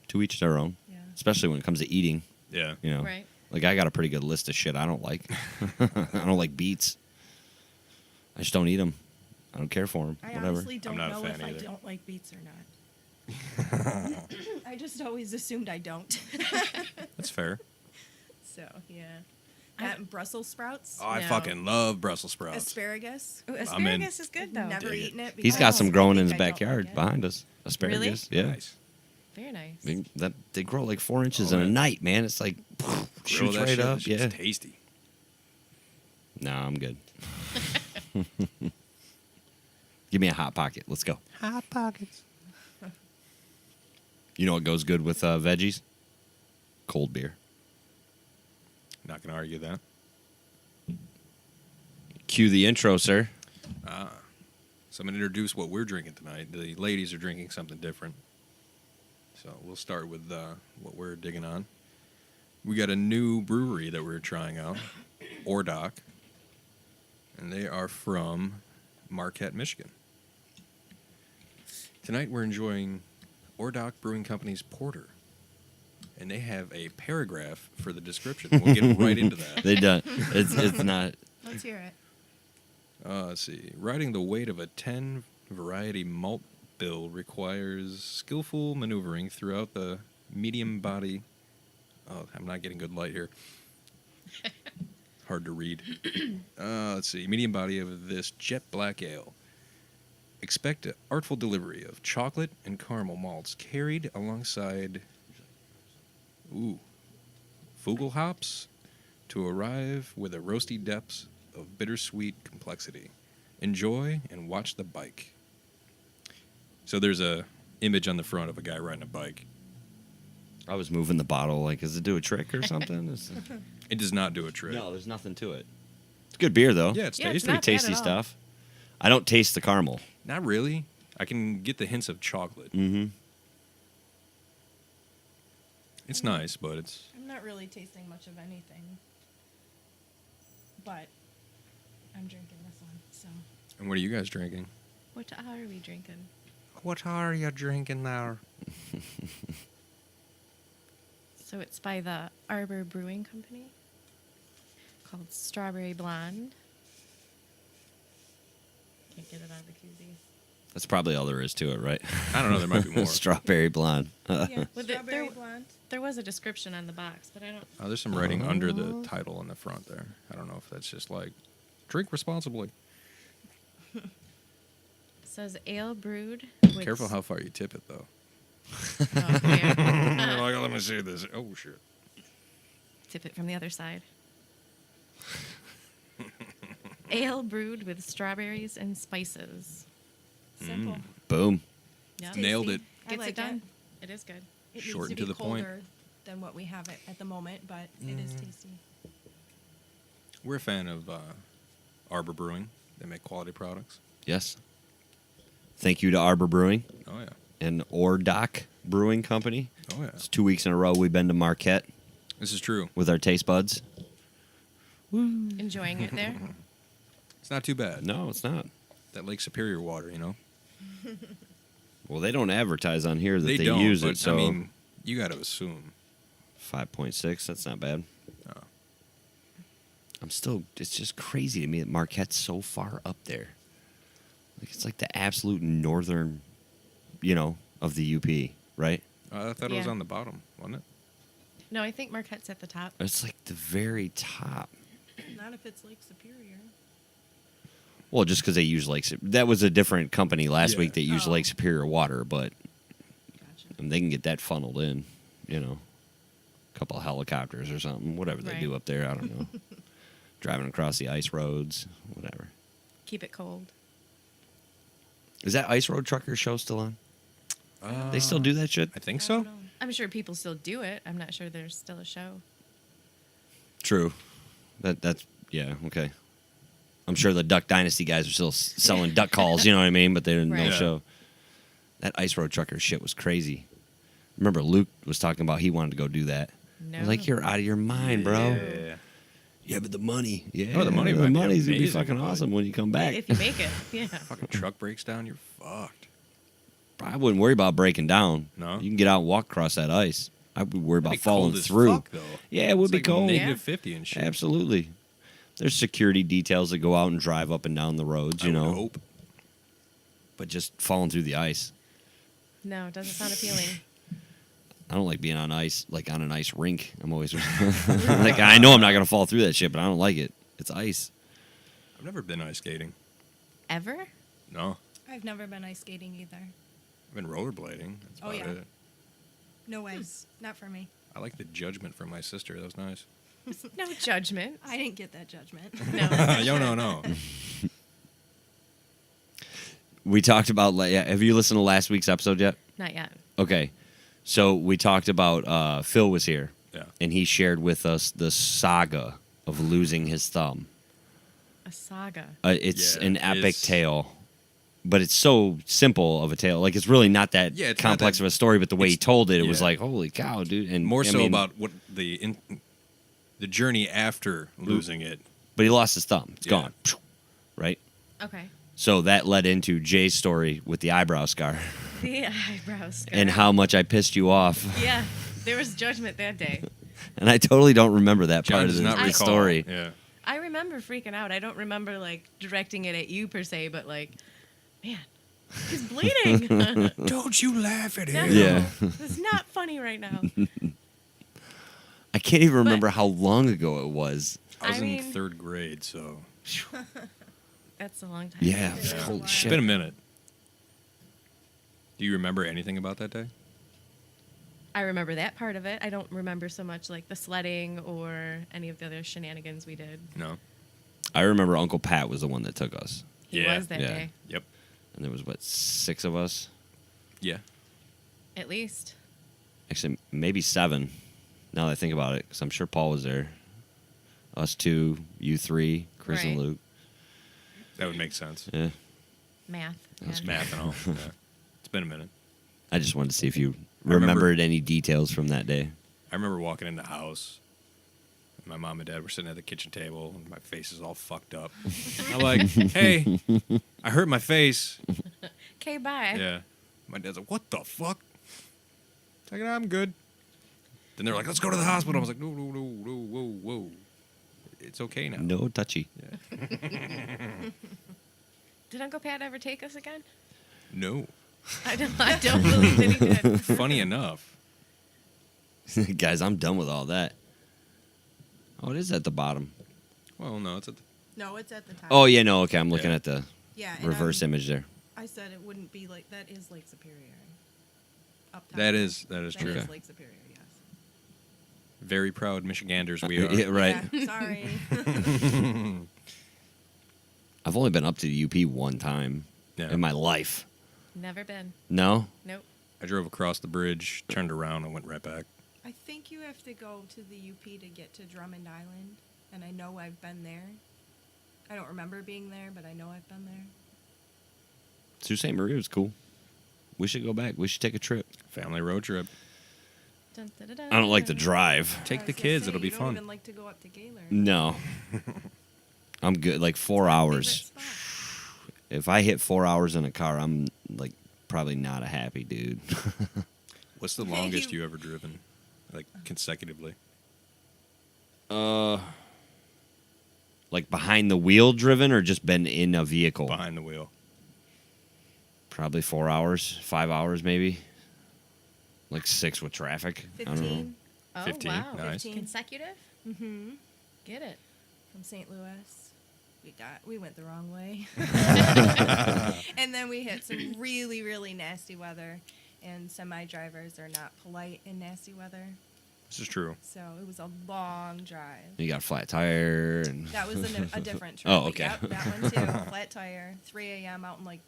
S2: To each their own.
S5: Yeah.
S2: Especially when it comes to eating.
S1: Yeah.
S2: You know,
S4: Right.
S2: like I got a pretty good list of shit I don't like. I don't like beets. I just don't eat them. I don't care for them.
S5: I
S2: Whatever.
S5: honestly don't
S1: not a
S5: know
S1: fan
S5: if I
S1: either.
S5: don't like beets or not. I just always assumed I don't.
S1: That's fair.
S5: So yeah, that and Brussels sprouts,
S1: Oh, I
S4: No.
S1: fucking love Brussels sprouts.
S5: asparagus.
S4: Ooh,
S1: I'm in.
S4: asparagus is good though.
S5: Never
S1: Dig it.
S5: eaten it.
S2: He's got
S5: because
S2: some
S5: I
S2: growing in
S5: think
S2: his
S5: I don't
S2: backyard
S5: like it.
S2: behind us. Asparagus. Yeah.
S1: Nice.
S4: Very nice.
S2: They grow like 4 inches
S1: Oh,
S2: in a
S1: yeah.
S2: night, man. It's like
S1: Grill
S2: shoots
S1: that
S2: right
S1: shit.
S2: up.
S1: That shit's
S2: Yeah.
S1: tasty.
S2: No, I'm good. Give me a hot pocket. Let's go.
S1: Hot pockets.
S2: You know what goes good with veggies? Cold beer.
S1: Not gonna argue that.
S2: Cue the intro, sir.
S1: So I'm gonna introduce what we're drinking tonight. The ladies are drinking something different. So we'll start with what we're digging on. We got a new brewery that we're trying out, Ore Dock, and they are from Marquette, Michigan. Tonight we're enjoying Ore Dock Brewing Company's porter, and they have a paragraph for the description. We'll get right into that.
S2: They done. It's not.
S5: Let's hear it.
S1: Let's see. Riding the weight of a 10 variety malt bill requires skillful maneuvering throughout the medium body. Oh, I'm not getting good light here. hard to read. Let's see. Medium body of this jet black ale. Expect an artful delivery of chocolate and caramel malts carried alongside Fugel hops to arrive with a roasty depths of bittersweet complexity. Enjoy and watch the bike. So there's a image on the front of a guy riding a bike.
S2: I was moving the bottle like, does it do a trick or something?
S1: It does not do a trick.
S2: No, there's nothing to it. It's good beer though.
S1: Yeah, it's
S4: Yeah,
S1: tasty.
S4: it's
S2: Pretty
S4: not bad
S2: tasty
S4: at all.
S2: stuff. I don't taste the caramel.
S1: Not really. I can get the hints of chocolate.
S2: Mm-hmm.
S1: It's nice, but it's
S5: I'm not really tasting much of anything. But I'm drinking this one, so.
S1: And what are you guys drinking?
S4: What are we drinking?
S1: What are you drinking now?
S4: So it's by the Arbor Brewing Company, called Strawberry Blonde. Can't get it out of the koozie.
S2: That's probably all there is to it, right?
S1: I don't know. There might be more.
S2: Strawberry blonde.
S5: Yeah,
S4: With
S5: strawberry
S4: there-
S5: blonde.
S4: There was a description on the box, but I don't.
S1: Oh, there's some writing under the title on the front there. I don't know if that's just like, drink responsibly.
S4: It says ale brewed. With
S1: Careful how far you tip it, though.
S4: Oh, yeah.
S1: Like, let me see this. Oh, shit.
S4: Tip it from the other side. Ale brewed with strawberries and spices.
S5: Simple.
S2: Boom.
S4: Yeah,
S5: Tasty.
S1: Nailed it.
S5: I
S4: gets
S5: like
S4: it done. It is good.
S5: It
S1: Short
S5: needs
S1: and
S5: to
S1: to
S5: be
S1: the point.
S5: colder than what we have it at the moment, but it is tasty.
S1: We're a fan of Arbor Brewing. They make quality products.
S2: Yes. Thank you to Arbor Brewing
S1: Oh, yeah.
S2: and Ore Dock Brewing Company.
S1: Oh, yeah.
S2: It's 2 weeks in a row we've been to Marquette
S1: This is true.
S2: with our taste buds.
S4: Enjoying it there.
S1: It's not too bad.
S2: No, it's not.
S1: That Lake Superior water, you know?
S2: Well, they don't advertise on here that they,
S1: don't,
S2: use
S1: but,
S2: it, so
S1: I mean, you got to assume.
S2: 5.6, that's not bad.
S1: Oh.
S2: It's just crazy to me that Marquette's so far up there. Like, it's like the absolute northern, of the UP, right?
S1: I thought it was
S4: Yeah.
S1: on the bottom, wasn't it?
S4: No, I think Marquette's at the top.
S2: It's like the very top.
S5: Not if it's Lake Superior.
S2: Well, just because they use that was a different company last
S1: Yeah.
S2: week that used
S5: Oh.
S2: Lake Superior water, but
S5: Gotcha.
S2: they can get that funneled in, a couple of helicopters or something, whatever they do
S4: Right.
S2: up there. I don't know. Driving across the ice roads, whatever.
S4: Keep it cold.
S2: Is that Ice Road Trucker show still on? They still do that shit?
S1: I think
S5: I
S1: so.
S5: don't know.
S4: I'm sure people still do it. I'm not sure there's still a show.
S2: True. That's yeah, okay. I'm sure the Duck Dynasty guys are still selling duck calls, you know what I mean? But they didn't
S4: Right.
S2: no
S1: Yeah.
S2: show. That Ice Road Trucker shit was crazy. Remember Luke was talking about he wanted to go do that.
S4: No.
S2: I was like, you're out of your mind, bro.
S1: Yeah.
S2: Yeah, but the money. Yeah.
S1: Oh, the money
S2: The
S1: might be
S2: money's gonna be
S1: amazing,
S2: fucking
S1: but-
S2: awesome when you come back.
S4: If you make it, yeah.
S1: Fucking truck breaks down, you're fucked.
S2: I wouldn't worry about breaking down.
S1: No?
S2: You can get out and walk across that ice. I would worry about
S1: That'd be
S2: falling
S1: cold as
S2: through.
S1: fuck, though.
S2: Yeah, it would
S1: It's
S2: be
S1: like
S2: cold.
S1: -50
S4: Yeah.
S1: and shit.
S2: Absolutely. There's security details that go out and drive up and down the roads, you
S1: I would
S2: know.
S1: hope.
S2: But just falling through the ice.
S4: No, it doesn't sound appealing.
S2: I don't like being on ice, like on an ice rink. I'm always like, I know I'm not gonna fall through that shit, but I don't like it. It's ice.
S1: I've never been ice skating.
S4: Ever?
S1: No.
S5: I've never been ice skating either.
S1: I've been rollerblading. That's
S5: Oh,
S1: about
S5: yeah.
S1: it.
S5: No ice. Not for me.
S1: I like the judgment from my sister. That was nice.
S4: No judgment.
S5: I didn't get that judgment.
S4: No.
S1: Yo, no.
S2: We talked about. Have you listened to last week's episode yet?
S4: Not yet.
S2: Okay, so we talked about Phil was here,
S1: Yeah.
S2: and he shared with us the saga of losing his thumb.
S4: A saga.
S2: It's
S1: Yeah,
S2: an epic
S1: it's-
S2: tale, but it's so simple of a tale. Like, it's really not that
S1: Yeah, it's not
S2: complex
S1: that-
S2: of a story, but the way he
S1: it's-
S2: told it, it was
S1: yeah.
S2: like, holy cow, dude. And
S1: More
S2: I
S1: so
S2: mean,
S1: about what the journey after losing it.
S2: But he lost his thumb. It's
S1: Yeah.
S2: gone. Right?
S4: Okay.
S2: So that led into Jay's story with the eyebrow scar
S4: The eyebrows.
S2: and how much I pissed you off.
S4: Yeah. There was judgment that day.
S2: And I totally don't remember that
S1: John
S2: part of
S1: does
S2: the,
S1: not
S2: the
S1: recall.
S2: story.
S1: Yeah.
S4: I remember freaking out. I don't remember like directing it at you per se, but like, man, he's bleeding.
S1: Don't you laugh at
S4: No,
S1: him.
S2: Yeah.
S4: It's not funny right now.
S2: I can't even remember how long ago it was.
S1: I was
S4: I mean-
S1: in 3rd grade, so
S4: That's a long time.
S2: Yeah.
S5: Yeah.
S2: Holy
S1: it's
S2: shit.
S1: been a minute. Do you remember anything about that day?
S4: I remember that part of it. I don't remember so much like the sledding or any of the other shenanigans we did.
S1: No.
S2: I remember Uncle Pat was the one that took us.
S4: He
S1: Yeah.
S4: was that
S2: Yeah.
S4: day,
S1: Yep.
S2: And there was, what, 6 of us?
S1: Yeah.
S4: at least.
S2: Actually, maybe 7, now that I think about it, because I'm sure Paul was there. Us 2, you 3, Chris and
S4: Right.
S2: Luke.
S1: That would make sense.
S2: Yeah.
S4: Math.
S2: That's
S4: yeah.
S1: Math and all. Yeah. It's been a minute.
S2: I just wanted to see if you
S1: remember-
S2: remembered any details from that day.
S1: I remember walking in the house. My mom and dad were sitting at the kitchen table, and my face is all fucked up. I'm like, hey, I hurt my face.
S4: Okay, bye.
S1: Yeah. My dad's like, what the fuck? It's like, I'm good. Then they're like, let's go to the hospital. I was like, no, no, no, no, whoa, whoa. It's okay now.
S2: No touchy.
S4: Did Uncle Pat ever take us again?
S1: No.
S4: I don't believe that he did.
S1: Funny enough.
S2: Guys, I'm done with all that. Oh, it is at the bottom.
S1: Well, no, it's at the,
S5: No, it's at the top.
S2: Oh, yeah, no, okay. I'm looking
S1: Yeah.
S2: at the
S5: yeah. And
S2: reverse image there.
S5: I said it wouldn't be like that. Is Lake Superior. Up top.
S1: that is
S5: That
S1: true.
S5: is Lake Superior. Yes.
S1: Very proud Michiganders we are.
S2: Yeah, right.
S5: Yeah, sorry.
S2: I've only been up to the UP one time
S1: Yeah.
S2: in my life.
S4: Never been.
S2: No?
S4: Nope.
S1: I drove across the bridge, turned around, and went right back.
S5: I think you have to go to the UP to get to Drummond Island, and I know I've been there. I don't remember being there, but I know I've been there.
S2: Sault Ste. Marie was cool. We should go back. We should take a trip.
S1: Family road trip.
S4: Dun, dun, dun, dun,
S2: I don't like to
S4: dun.
S2: drive.
S1: Take
S5: I
S1: the
S5: was gonna
S1: kids.
S5: say,
S1: It'll be
S5: you don't
S1: fun.
S5: even like to go up to Gaylord.
S2: No. I'm good. Like 4
S5: Favorite
S2: hours.
S5: spot.
S2: If I hit 4 hours in a car, I'm like probably not a happy dude.
S1: What's the longest you ever driven, like consecutively?
S2: Like behind the wheel driven or just been in a vehicle?
S1: Behind the wheel.
S2: Probably 4 hours, 5 hours maybe. Like 6 with traffic. I don't know.
S5: 15
S4: Oh,
S1: 15,
S4: wow.
S1: nice.
S4: Consecutive?
S5: mm-hmm.
S4: Get it.
S5: from St. Louis. We went the wrong way. And then we hit some really, really nasty weather. And semi drivers are not polite in nasty weather.
S1: This is true.
S5: So it was a long drive.
S2: You got a flat tire and
S5: That was a different trip.
S2: Oh,
S5: but
S2: okay.
S5: Yep, that one too. Flat tire. 3 a.m. out in like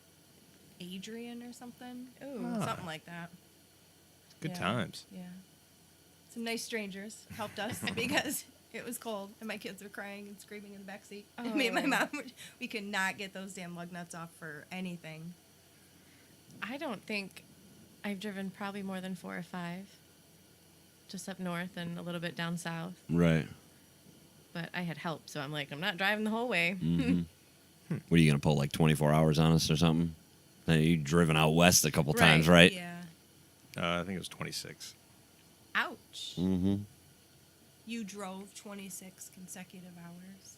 S5: Adrian or something.
S4: Ooh.
S1: Ah.
S5: Something like that.
S1: Good
S5: Yeah.
S1: times.
S5: Yeah. Some nice strangers helped us because it was cold and my kids were crying and screaming in the backseat. And me and my
S4: Oh.
S5: mom, we could not get those damn lug nuts off for anything.
S4: I don't think I've driven probably more than 4 or 5. Just up north and a little bit down south.
S2: right.
S4: But I had help, so I'm like, I'm not driving the whole way.
S2: Hmm. What are you gonna pull like 24 hours on us or something? Then you driven out west a couple times, right?
S5: Yeah.
S1: I think it was 26.
S5: Ouch.
S2: Mm-hmm.
S5: You drove 26 consecutive hours.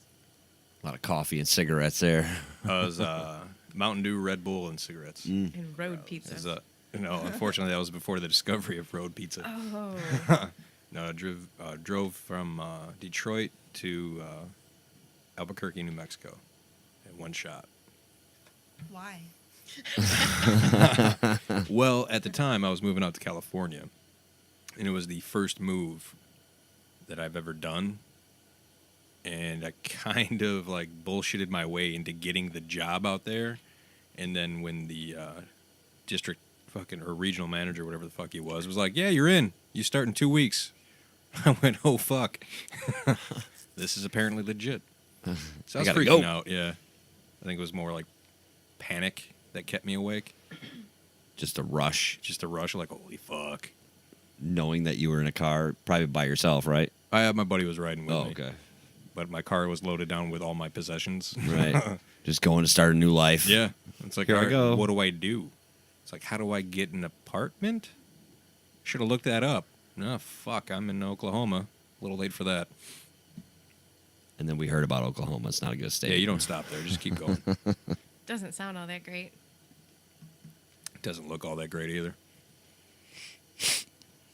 S2: A lot of coffee and cigarettes there.
S1: It was Mountain Dew, Red Bull, and cigarettes.
S2: Mm.
S4: And road pizza.
S1: It was, no, unfortunately, that was before the discovery of road pizza.
S4: Oh.
S1: No, I drove from Detroit to Albuquerque, New Mexico in one shot.
S5: Why?
S1: Well, at the time, I was moving out to California, and it was the first move that I've ever done. And I kind of like bullshitted my way into getting the job out there. And then when the district fucking or regional manager, whatever the fuck he was like, yeah, you're in. You start in 2 weeks. I went, oh, fuck. This is apparently legit. So I was
S2: gotta
S1: freaking
S2: go.
S1: out, yeah. I think it was more like panic that kept me awake.
S2: Just a rush,
S1: Just a rush of like, holy fuck.
S2: knowing that you were in a car, probably by yourself, right?
S1: My buddy was riding with
S2: Oh,
S1: me.
S2: okay.
S1: But my car was loaded down with all my possessions.
S2: Right. Just going to start a new life.
S1: Yeah. It's like,
S2: Here I
S1: all right,
S2: go.
S1: what do I do? It's like, how do I get an apartment? Should have looked that up. No, fuck, I'm in Oklahoma. A little late for that.
S2: And then we heard about Oklahoma. It's not a good state.
S1: Yeah, you don't stop there. Just keep going.
S4: Doesn't sound all that great.
S1: Doesn't look all that great either.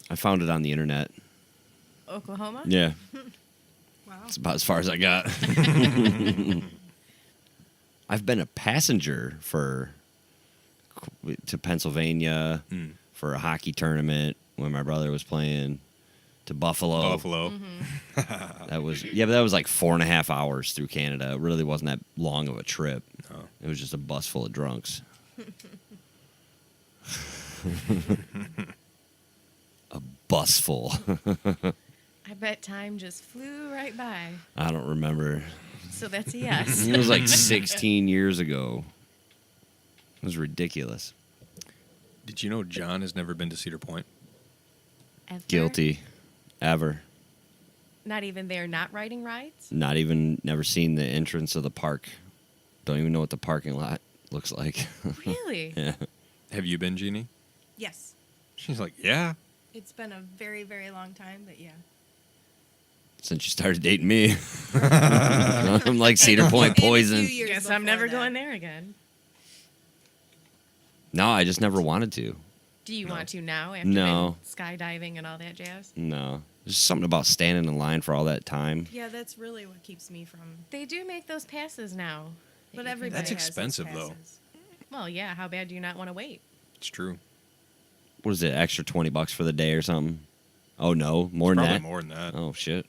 S2: I found it on the internet.
S4: Oklahoma?
S2: Yeah.
S5: Wow.
S2: That's about as far as I got. I've been a passenger to Pennsylvania for a hockey tournament when my brother was playing, to Buffalo.
S1: Buffalo.
S2: That was but that was like 4.5 hours through Canada. It really wasn't that long of a trip.
S1: No.
S2: It was just a bus full of drunks. A bus full.
S4: I bet time just flew right by.
S2: I don't remember.
S4: So that's a yes.
S2: It was like 16 years ago. It was ridiculous.
S1: Did you know John has never been to Cedar Point?
S4: Ever?
S2: Guilty. Ever.
S4: Not even there, not riding rides?
S2: Not even, never seen the entrance of the park. Don't even know what the parking lot looks like.
S4: Really?
S2: Yeah.
S1: Have you been, Jeannie?
S5: Yes.
S1: She's like, yeah.
S5: It's been a very, very long time, but yeah.
S2: Since you started dating me. I'm like Cedar Point
S5: And a few
S2: poison.
S5: years
S4: Guess I'm
S5: before
S4: never
S5: that.
S4: going there again.
S2: No, I just never wanted to.
S4: Do you
S1: No.
S4: want to now after
S2: No.
S4: skydiving and all that jazz?
S2: No. There's something about standing in line for all that time.
S5: Yeah, that's really what keeps me from.
S4: They do make those passes now.
S5: But
S4: You can-
S5: everybody
S1: That's
S5: has those
S1: expensive, though.
S5: passes.
S4: Well, yeah. How bad do you not want to wait?
S1: It's true.
S2: What is it, extra $20 for the day or something? Oh, no. More than
S1: Probably
S2: that?
S1: more than that.
S2: Oh, shit.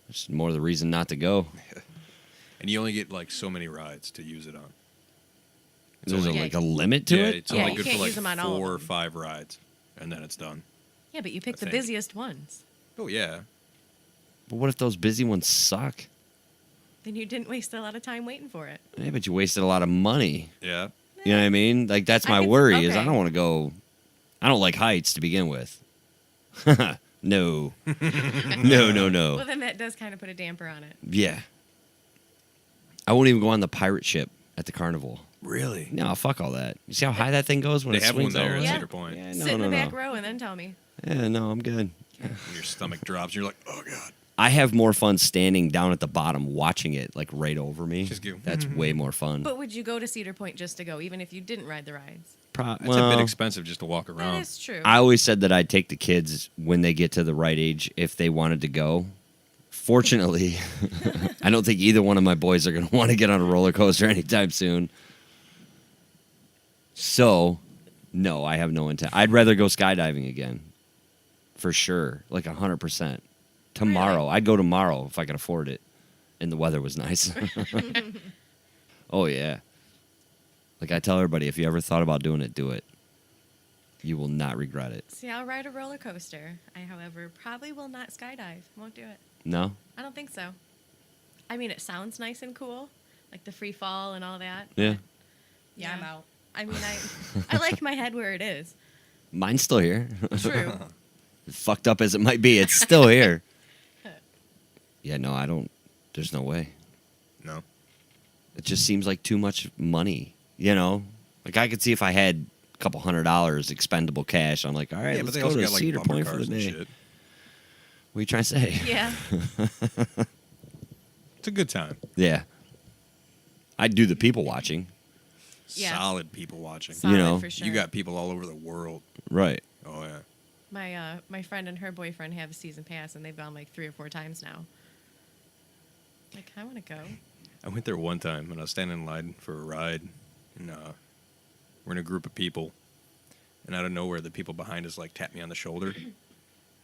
S2: It's more the reason not to go.
S1: And you only get like so many rides to use it on.
S2: There's
S1: only-
S2: like a limit to
S1: yeah,
S2: it?
S1: it's
S4: Yeah,
S1: only
S4: you
S1: good
S4: can't
S1: for like
S4: use them on all of
S1: 4 or
S4: them.
S1: 5 rides, and then it's done.
S4: Yeah, but you pick
S1: I
S4: the
S1: think.
S4: busiest ones.
S1: Oh yeah,
S2: But what if those busy ones suck?
S4: Then you didn't waste a lot of time waiting for it.
S2: Yeah, but you wasted a lot of money.
S1: yeah.
S2: You know what I mean? Like, that's
S4: I
S2: my
S4: could-
S2: worry is I
S4: okay.
S2: don't want to go. I don't like heights to begin with. No. No.
S4: Well, then that does kind of put a damper on it.
S2: Yeah. I won't even go on the pirate ship at the carnival.
S1: Really?
S2: No, fuck all that. You see how high that thing goes when
S1: They
S2: it
S1: have one
S2: swings
S1: there
S2: over?
S1: at
S4: Yeah.
S1: Cedar Point.
S2: Yeah,
S4: Sit in the back
S2: no.
S4: row and then tell me.
S2: Yeah, no, I'm good.
S1: When your stomach drops, you're like, oh god.
S2: I have more fun standing down at the bottom watching it, like right over me.
S1: Just go,
S2: That's way more fun.
S4: But would you go to Cedar Point just to go, even if you didn't ride the rides?
S1: That's a bit expensive just to walk around.
S4: That is true.
S2: I always said that I'd take the kids when they get to the right age if they wanted to go. Fortunately, I don't think either one of my boys are going to want to get on a roller coaster anytime soon. So, no, I have no intent. I'd rather go skydiving again. For sure. Like 100%. Tomorrow.
S4: Really?
S2: I'd go tomorrow if I could afford it. And the weather was nice. Oh, yeah. Like I tell everybody, if you ever thought about doing it, do it. You will not regret it.
S4: See, I'll ride a roller coaster. I, however, probably will not skydive. Won't do it.
S2: No?
S4: I don't think so. I mean, it sounds nice and cool, like the free fall and all that.
S2: Yeah.
S5: Yeah, I'm out.
S4: I mean, I like my head where it is.
S2: Mine's still here.
S4: True.
S2: Fucked up as it might be, it's still here. Yeah, no, I don't. There's no way.
S1: No.
S2: It just seems like too much money, you know? Like, I could see if I had a couple $100 expendable cash. I'm like, all right,
S1: Yeah, but
S2: let's
S1: they
S2: go
S1: also
S2: to
S1: got like
S2: Cedar
S1: bumper
S2: Point for the
S1: cars and
S2: day.
S1: shit.
S2: What are you trying to say?
S4: Yeah.
S1: It's a good time.
S2: Yeah. I'd do the people watching.
S4: Yeah.
S1: Solid people watching.
S4: Solid
S2: know,
S4: for sure.
S1: You got people all over the world.
S2: Right.
S1: Oh yeah.
S4: my friend and her boyfriend have a season pass, and they've gone like 3 or 4 times now. Like, I want to go.
S1: I went there one time and I was standing in line for a ride, and we're in a group of people, and out of nowhere the people behind us like tapped me on the shoulder, and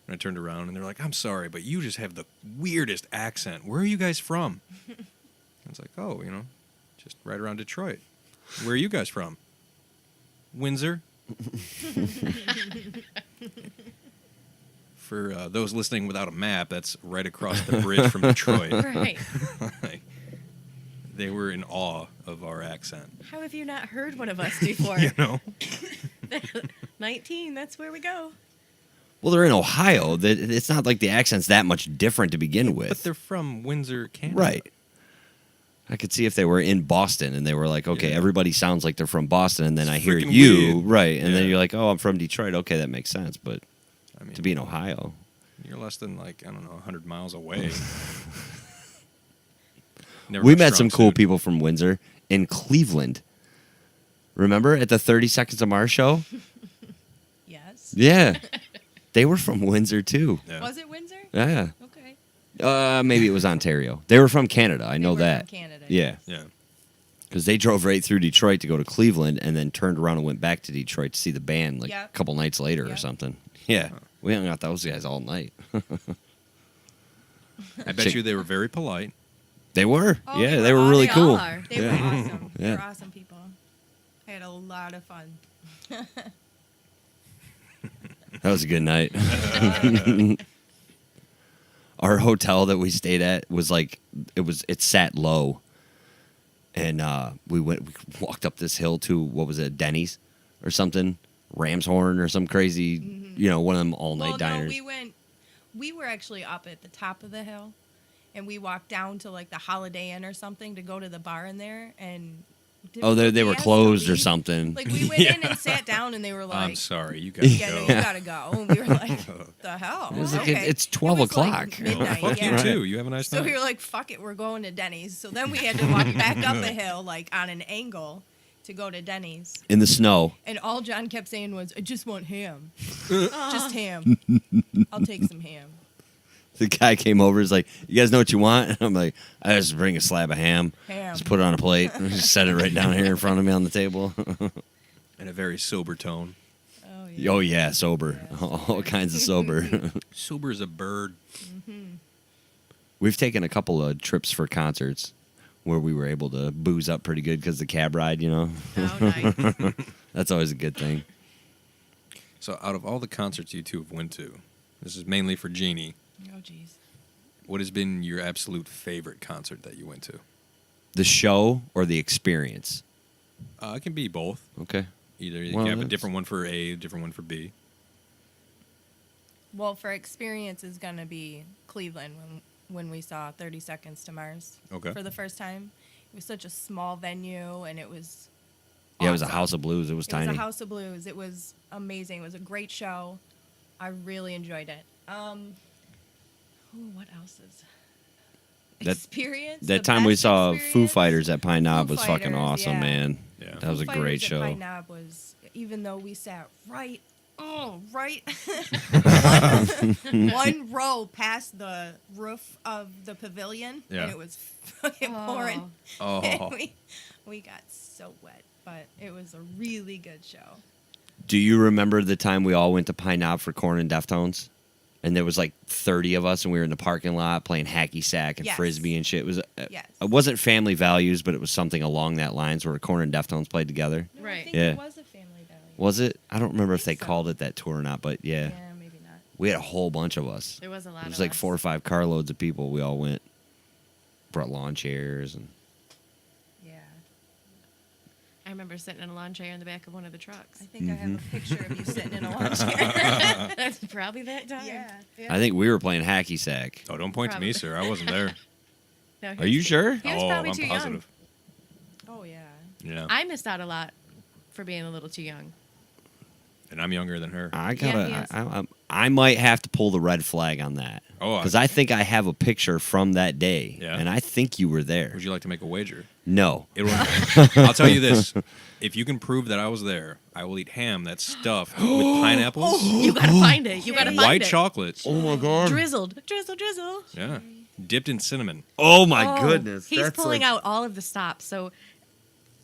S1: I turned around and they're like, "I'm sorry, but you just have the weirdest accent. Where are you guys from?" I was like, "Oh, just right around Detroit. Where are you guys from?" "Windsor." For those listening without a map, that's right across the bridge from Detroit.
S4: Right.
S1: They were in awe of our accent.
S4: How have you not heard one of us before? 19, that's where we go.
S2: Well, they're in Ohio. It's not like the accent's that much different to begin with.
S1: But they're from Windsor, Canada.
S2: Right. I could see if they were in Boston and they were like, okay,
S1: Yeah.
S2: everybody sounds like they're from Boston, and then I hear
S1: freaking
S2: you,
S1: weird.
S2: right, and then
S1: Yeah.
S2: you're like, oh, I'm from Detroit. Okay, that makes sense. But
S1: I mean,
S2: to be in Ohio,
S1: you're less than 100 miles away. Never
S2: we
S1: much
S2: met some
S1: strong
S2: cool
S1: suit.
S2: people from Windsor in Cleveland. Remember at the 30 Seconds of Mars show?
S5: Yes.
S2: Yeah. They were from Windsor too.
S1: Yeah.
S5: Was it Windsor?
S2: Yeah.
S5: Okay.
S2: Maybe it was Ontario. They were from Canada. I know
S5: They were
S2: that.
S5: from Canada,
S2: Yeah.
S1: Yeah.
S2: Because they drove right through Detroit to go to Cleveland and then turned around and went back to Detroit to see the band like
S5: Yep.
S2: a couple nights later or
S5: Yep.
S2: something. Yeah. We hung out those guys all night.
S1: I bet you they were very polite.
S2: They were.
S5: Oh,
S2: yeah,
S5: they
S2: they
S5: were
S2: were
S5: all-
S2: really
S4: they
S2: cool.
S4: all are.
S5: They were awesome. They
S2: Yeah.
S5: were awesome people. I had a lot of fun.
S2: That was a good night. Our hotel that we stayed at was like it sat low, and we walked up this hill to what was it, Denny's or something, Ramshorn or some crazy, one of them all night diners.
S5: No, we were actually up at the top of the hill, and we walked down to like the Holiday Inn or something to go to the bar in there, and
S2: They were
S5: asked to
S2: closed or
S5: leave.
S2: something.
S5: Like we went in and sat down, and they were like,
S1: I'm sorry, you gotta
S5: "Yeah,
S1: go.
S5: no, you gotta go." And we were like, "The hell?"
S2: It was like,
S5: Okay.
S2: it's 12
S5: It was, like,
S2: o'clock.
S5: midnight,
S1: Fuck
S5: yeah.
S1: you too. You have a nice
S5: So
S1: night.
S5: we were like, "Fuck it, we're going to Denny's." So then we had to walk back up a hill, like on an angle, to go to Denny's.
S2: In the snow.
S5: And all John kept saying was, "I just want ham, just ham. I'll take some ham."
S2: The guy came over. He's like, "You guys know what you want?" And I'm like, "I just bring a slab of ham.
S5: Ham.
S2: Just put it on a plate. And just set it right down here in front of me on the table."
S1: In a very sober tone.
S5: Oh yeah.
S2: Oh yeah, sober.
S5: Yeah,
S2: All kinds of sober.
S1: Sober as a bird.
S2: We've taken a couple of trips for concerts where we were able to booze up pretty good because the cab ride.
S4: Oh, nice.
S2: That's always a good thing.
S1: So out of all the concerts you two have went to, this is mainly for Jeannie,
S5: Oh jeez.
S1: what has been your absolute favorite concert that you went to?
S2: The show or the experience?
S1: It can be both.
S2: Okay.
S1: Either you
S2: Well,
S1: can have a
S2: that's-
S1: different one for A, a different one for B.
S5: Well, for experience is gonna be Cleveland when we saw 30 Seconds to Mars
S1: Okay.
S5: for the first time. It was such a small venue, and it was
S2: Yeah, it was a
S5: awesome.
S2: House of Blues. It was
S5: It
S2: tiny.
S5: was a House of Blues. It was amazing. It was a great show. I really enjoyed it. What else is
S2: That-
S5: experience?
S2: That
S5: The
S2: time we
S5: best
S2: saw Foo
S5: experience?
S2: Fighters at Pine Knob
S5: Foo
S2: was fucking
S5: Fighters,
S2: awesome,
S5: yeah.
S2: man.
S1: Yeah.
S2: That was a
S5: Foo
S2: great
S5: Fighters at
S2: show.
S5: Pine Knob was, even though we sat right one row past the roof of the pavilion,
S1: Yeah.
S5: and it was fucking pouring.
S1: Oh.
S5: And we got so wet, but it was a really good show.
S2: Do you remember the time we all went to Pine Knob for Corn and Deftones? And there was like 30 of us, and we were in the parking lot playing hacky sack and
S5: Yes.
S2: frisbee and shit. It was
S5: Yes.
S2: it wasn't Family Values, but it was something along that lines where Corn and Deftones played together.
S5: No, I
S4: Right.
S5: think
S2: Yeah.
S5: it was a family value.
S2: Was it? I don't remember if they
S5: think so.
S2: called it that tour or not, but yeah.
S5: Yeah, maybe not.
S2: We had a whole bunch of us.
S4: There was a lot
S2: It was
S4: of
S2: like
S4: us.
S2: 4 or 5 carloads of people. We all went. Brought lawn chairs and
S5: Yeah.
S4: I remember sitting in a lawn chair in the back of one of the trucks.
S5: I think I have a
S2: Mm-hmm.
S5: picture of you sitting in a lawn chair.
S4: That's probably that time.
S5: yeah.
S2: I think we were playing hacky sack.
S1: Oh, don't point to me,
S4: Probably.
S1: sir. I wasn't there.
S4: No, he
S2: Are you
S4: was-
S2: sure?
S4: He was
S1: oh,
S4: probably
S1: I'm
S4: too
S1: positive.
S5: Oh, yeah.
S1: Yeah.
S4: I missed out a lot for being a little too young.
S1: And I'm younger than her.
S2: I
S4: Yeah,
S2: gotta.
S4: he is.
S2: I might have to pull the red flag on that.
S1: Oh,
S2: Because I think I have a picture from that day,
S1: Yeah?
S2: and I think you were there.
S1: Would you like to make a wager?
S2: No.
S1: It will, I'll tell you this. If you can prove that I was there, I will eat ham that's stuffed with pineapples,
S4: You gotta find it. You gotta find
S1: white
S4: it.
S1: chocolate.
S2: Oh my god.
S4: Drizzled. Drizzle, drizzle.
S1: Yeah. Dipped in cinnamon.
S2: Oh my
S4: Oh,
S2: goodness.
S4: He's
S2: That's
S4: pulling
S2: like-
S4: out all of the stops. So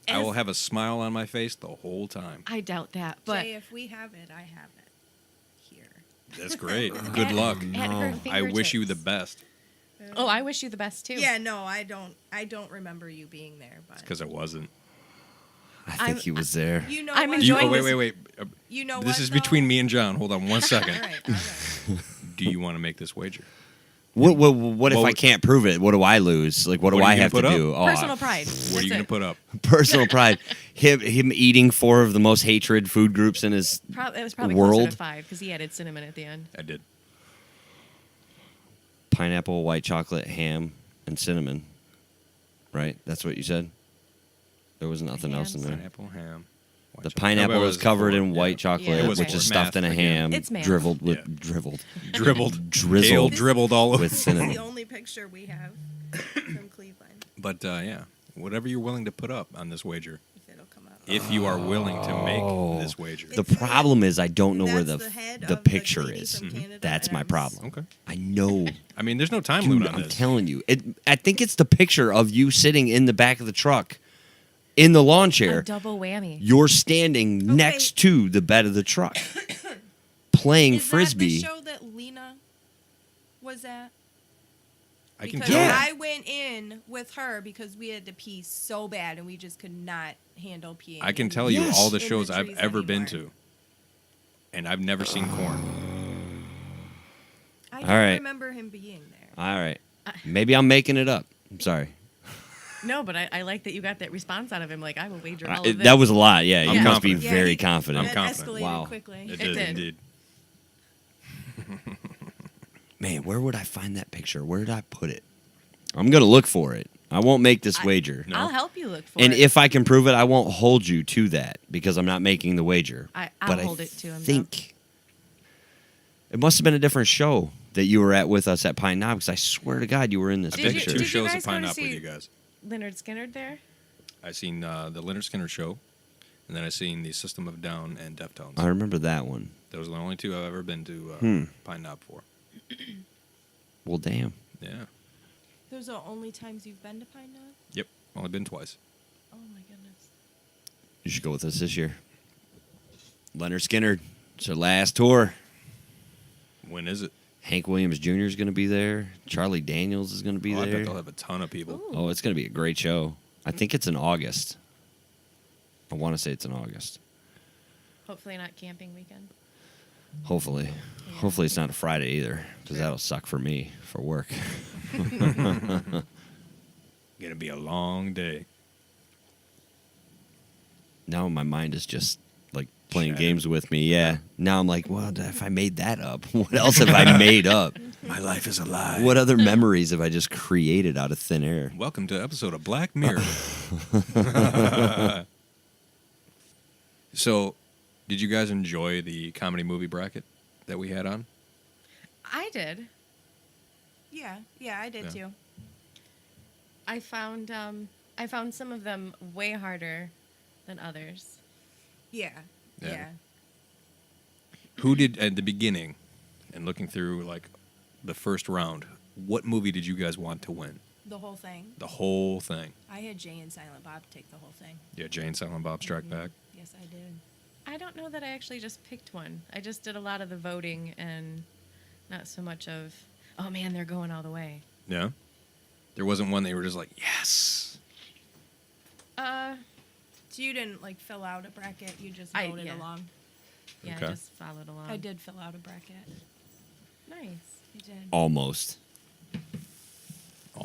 S1: I
S4: as-
S1: will have a smile on my face the whole time.
S4: I doubt that. But
S5: Jay, if we have it, I have it here.
S1: That's great. Good luck.
S4: at her
S1: I wish you the
S4: fingertips.
S1: best
S4: Oh, I wish you the best too.
S5: Yeah, no, I don't remember you being there, but
S1: because I wasn't.
S2: I think
S4: I'm-
S2: he was there.
S5: you know
S4: I'm
S5: what?
S1: Do you,
S4: enjoying
S1: oh,
S4: this-
S1: wait.
S5: You know
S1: This
S5: what,
S1: is
S5: though?
S1: between me and John. Hold on one second.
S5: All right.
S1: Do you want to make this wager?
S2: What if
S1: Well,
S2: I can't prove it? What do I lose? Like, what do
S1: What are
S2: I
S1: you
S2: have to
S1: gonna put
S2: do? Oh,
S4: Personal pride.
S1: What are you going to put up?
S2: personal pride. Him eating 4 of the most hated food groups in his.
S4: It was probably
S2: World?
S4: closer to 5 because he added cinnamon at the end.
S1: I did.
S2: Pineapple, white chocolate, ham, and cinnamon. Right? That's what you said? There was nothing else in there.
S1: Pineapple, ham. white
S2: The
S1: chocolate.
S2: pineapple
S1: No, but it
S2: was
S1: was
S2: covered
S1: 4,
S2: in white
S1: yeah.
S2: chocolate,
S4: Yeah, it was
S2: which
S4: four.
S2: is stuffed in a
S1: Math
S2: ham,
S1: again.
S4: It's math.
S2: dribbled with
S1: Yeah.
S2: dribbled
S1: Dribbled.
S2: Drizzled.
S1: Gail dribbled all over.
S2: with
S5: This is
S2: cinnamon.
S5: the only picture we have from Cleveland.
S1: But yeah, whatever you're willing to put up on this wager.
S5: If it'll come out.
S1: if you are willing to make this wager.
S2: The problem is I don't know where
S5: That's the head
S2: the
S5: of the
S2: picture
S5: lady
S2: is.
S5: from Canada
S2: That's my
S5: Adams.
S2: problem.
S1: Okay.
S2: I know.
S1: I mean, there's no time
S2: Dude,
S1: limit on
S2: I'm
S1: this.
S2: telling you. I think it's the picture of you sitting in the back of the truck in the lawn
S4: A
S2: chair.
S4: double whammy.
S2: You're standing
S5: Okay.
S2: next to the bed of the truck playing
S5: Is
S2: frisbee.
S5: that the show that Lena was at?
S1: I can
S5: Because
S1: tell.
S2: Yeah.
S5: I went in with her because we had to pee so bad and we just could not handle peeing.
S1: I can
S5: in-
S1: tell you
S2: Yes.
S1: all the
S5: in
S1: shows I've
S5: trees
S1: ever been
S5: anymore.
S1: to, and I've never seen Corn.
S5: I
S2: All
S5: don't
S2: right.
S5: remember him being there.
S2: All right. Maybe I'm making it up. I'm sorry.
S4: No, but I like that you got that response out of him. Like, I will wager all of this.
S2: That was a lot. Yeah, you
S1: I'm
S2: must be
S1: confident.
S2: very
S5: he-
S2: confident.
S1: I'm
S5: that
S1: confident.
S5: escalated
S2: Wow.
S5: quickly.
S1: It
S4: It
S1: did
S4: did.
S1: indeed.
S2: Man, where would I find that picture? Where did I put it? I'm going to look for it. I won't make this wager.
S1: No.
S4: I'll help you look for
S2: And
S4: it.
S2: if I can prove it, I won't hold you to that because I'm not making the wager.
S4: I'll
S2: But
S4: hold it to him, though.
S2: think it must have been a different show that you were at with us at Pine Knob because I swear to God you were in this
S1: I've
S4: Did
S1: been
S4: you-
S1: to
S2: picture.
S1: two
S4: did you
S1: shows
S4: guys
S1: at
S4: go
S1: Pine
S4: to
S1: Knob with
S4: see-
S1: you guys.
S4: Leonard Skinner there?
S1: I seen the Leonard Skinner show, and then I seen the System of a Down and Deftones.
S2: I remember that one.
S1: Those are the only two I've ever been to
S2: Hmm.
S1: Pine Knob for.
S2: Well, damn.
S1: Yeah.
S5: Those are the only times you've been to Pine Knob?
S1: Yep. Only been twice.
S5: Oh my goodness.
S2: You should go with us this year. Leonard Skinner. It's their last tour.
S1: When is it?
S2: Hank Williams Jr. is going to be there. Charlie Daniels is going to be
S1: I
S2: there.
S1: bet they'll have a ton of people.
S4: Ooh.
S2: Oh, it's going to be a great show. I think it's in August. I want to say it's in August.
S4: Hopefully not camping weekend.
S2: Hopefully.
S4: Yeah.
S2: Hopefully it's not a Friday either because that'll suck for me for work.
S1: Gonna be a long day.
S2: Now my mind is just like playing
S1: Shattered.
S2: games with me. Yeah. Now I'm like, well, if I made that up, what else have I made up?
S1: My life is a lie.
S2: What other memories have I just created out of thin air?
S1: Welcome to an episode of Black Mirror. So, did you guys enjoy the comedy movie bracket that we had on?
S4: I did.
S5: Yeah, I did
S1: Yeah.
S5: too.
S4: I found some of them way harder than others.
S5: Yeah.
S1: Yeah.
S5: Yeah.
S1: Who did at the beginning, and looking through like the first round, what movie did you guys want to win?
S5: The whole thing.
S1: The whole thing.
S5: I had Jay and Silent Bob take the whole thing.
S1: Yeah, Jane, Silent Bob Strike Back.
S5: Yes, I did.
S4: I don't know that I actually just picked one. I just did a lot of the voting and not so much of, oh man, they're going all the way.
S1: Yeah. There wasn't one that you were just like, yes.
S5: So you didn't like fill out a bracket, you just
S4: I-
S5: voted
S4: yeah.
S5: along.
S4: Yeah,
S1: Okay.
S4: I just followed along.
S5: I did fill out a bracket.
S4: Nice.
S5: I did.
S2: Almost.
S5: Because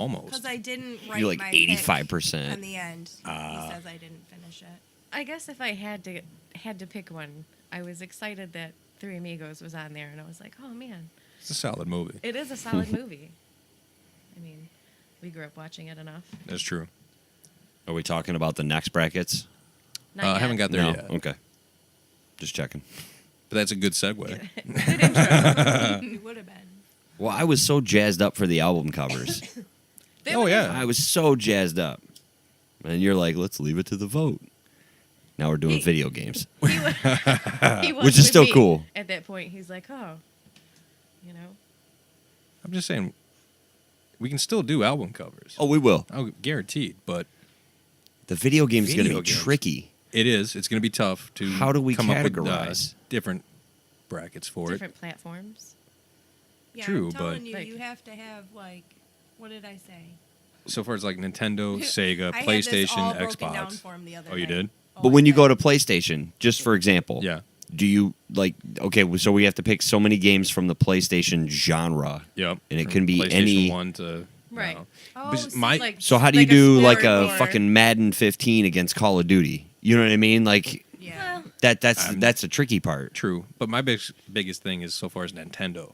S1: Almost.
S5: I didn't write
S2: You're like
S5: my pick
S2: 85%.
S5: on the end. He says I didn't finish it.
S4: I guess if I had to pick one, I was excited that Three Amigos was on there, and I was like, oh man,
S1: It's a solid movie.
S4: it is a solid movie. I mean, we grew up watching it enough.
S1: That's true.
S2: Are we talking about the next brackets?
S4: Not
S1: I
S4: yet.
S1: haven't got there
S2: no.
S1: yet.
S2: Okay. Just checking.
S1: But that's a good segue.
S4: Good intro.
S5: You would have been.
S2: Well, I was so jazzed up for the album covers.
S4: They
S1: Oh,
S4: were-
S1: yeah.
S2: I was so jazzed up. And you're like, let's leave it to the vote. Now we're doing video games.
S4: He was
S2: Which is
S4: with
S2: still
S4: me
S2: cool.
S4: At that point, he's like, oh, you know.
S1: I'm just saying, we can still do album covers.
S2: Oh, we will.
S1: Oh, guaranteed. But
S2: The video game is going to
S1: Video
S2: be
S1: games.
S2: tricky.
S1: it is. It's going to be tough to
S2: How do we
S1: come up with
S2: categorize?
S1: different brackets for it.
S4: Different platforms.
S5: Yeah,
S1: True,
S5: I'm telling
S1: but-
S5: you,
S4: Like-
S5: you have to have like, what did I say?
S1: So far as like Nintendo, Sega,
S5: I had this
S1: PlayStation,
S5: all broken down
S1: Xbox.
S5: for him the other
S1: Oh, you
S5: night.
S1: did?
S5: Oh,
S2: But
S5: I
S2: when you
S5: did.
S2: go to PlayStation, just for example,
S1: Yeah.
S2: do you like, okay, so we have to pick so many games from the PlayStation genre.
S1: Yep.
S2: And it
S1: From
S2: can be
S1: PlayStation
S2: any-
S1: 1 to
S4: Right.
S5: Oh,
S1: But
S5: see,
S1: my
S4: like-
S2: So how do you
S4: Like a
S2: do like
S4: sport
S2: a
S4: or-
S2: fucking Madden 15 against Call of Duty? You know what I mean? Like
S5: yeah.
S2: that's the tricky part.
S1: true, but my biggest thing is so far as Nintendo,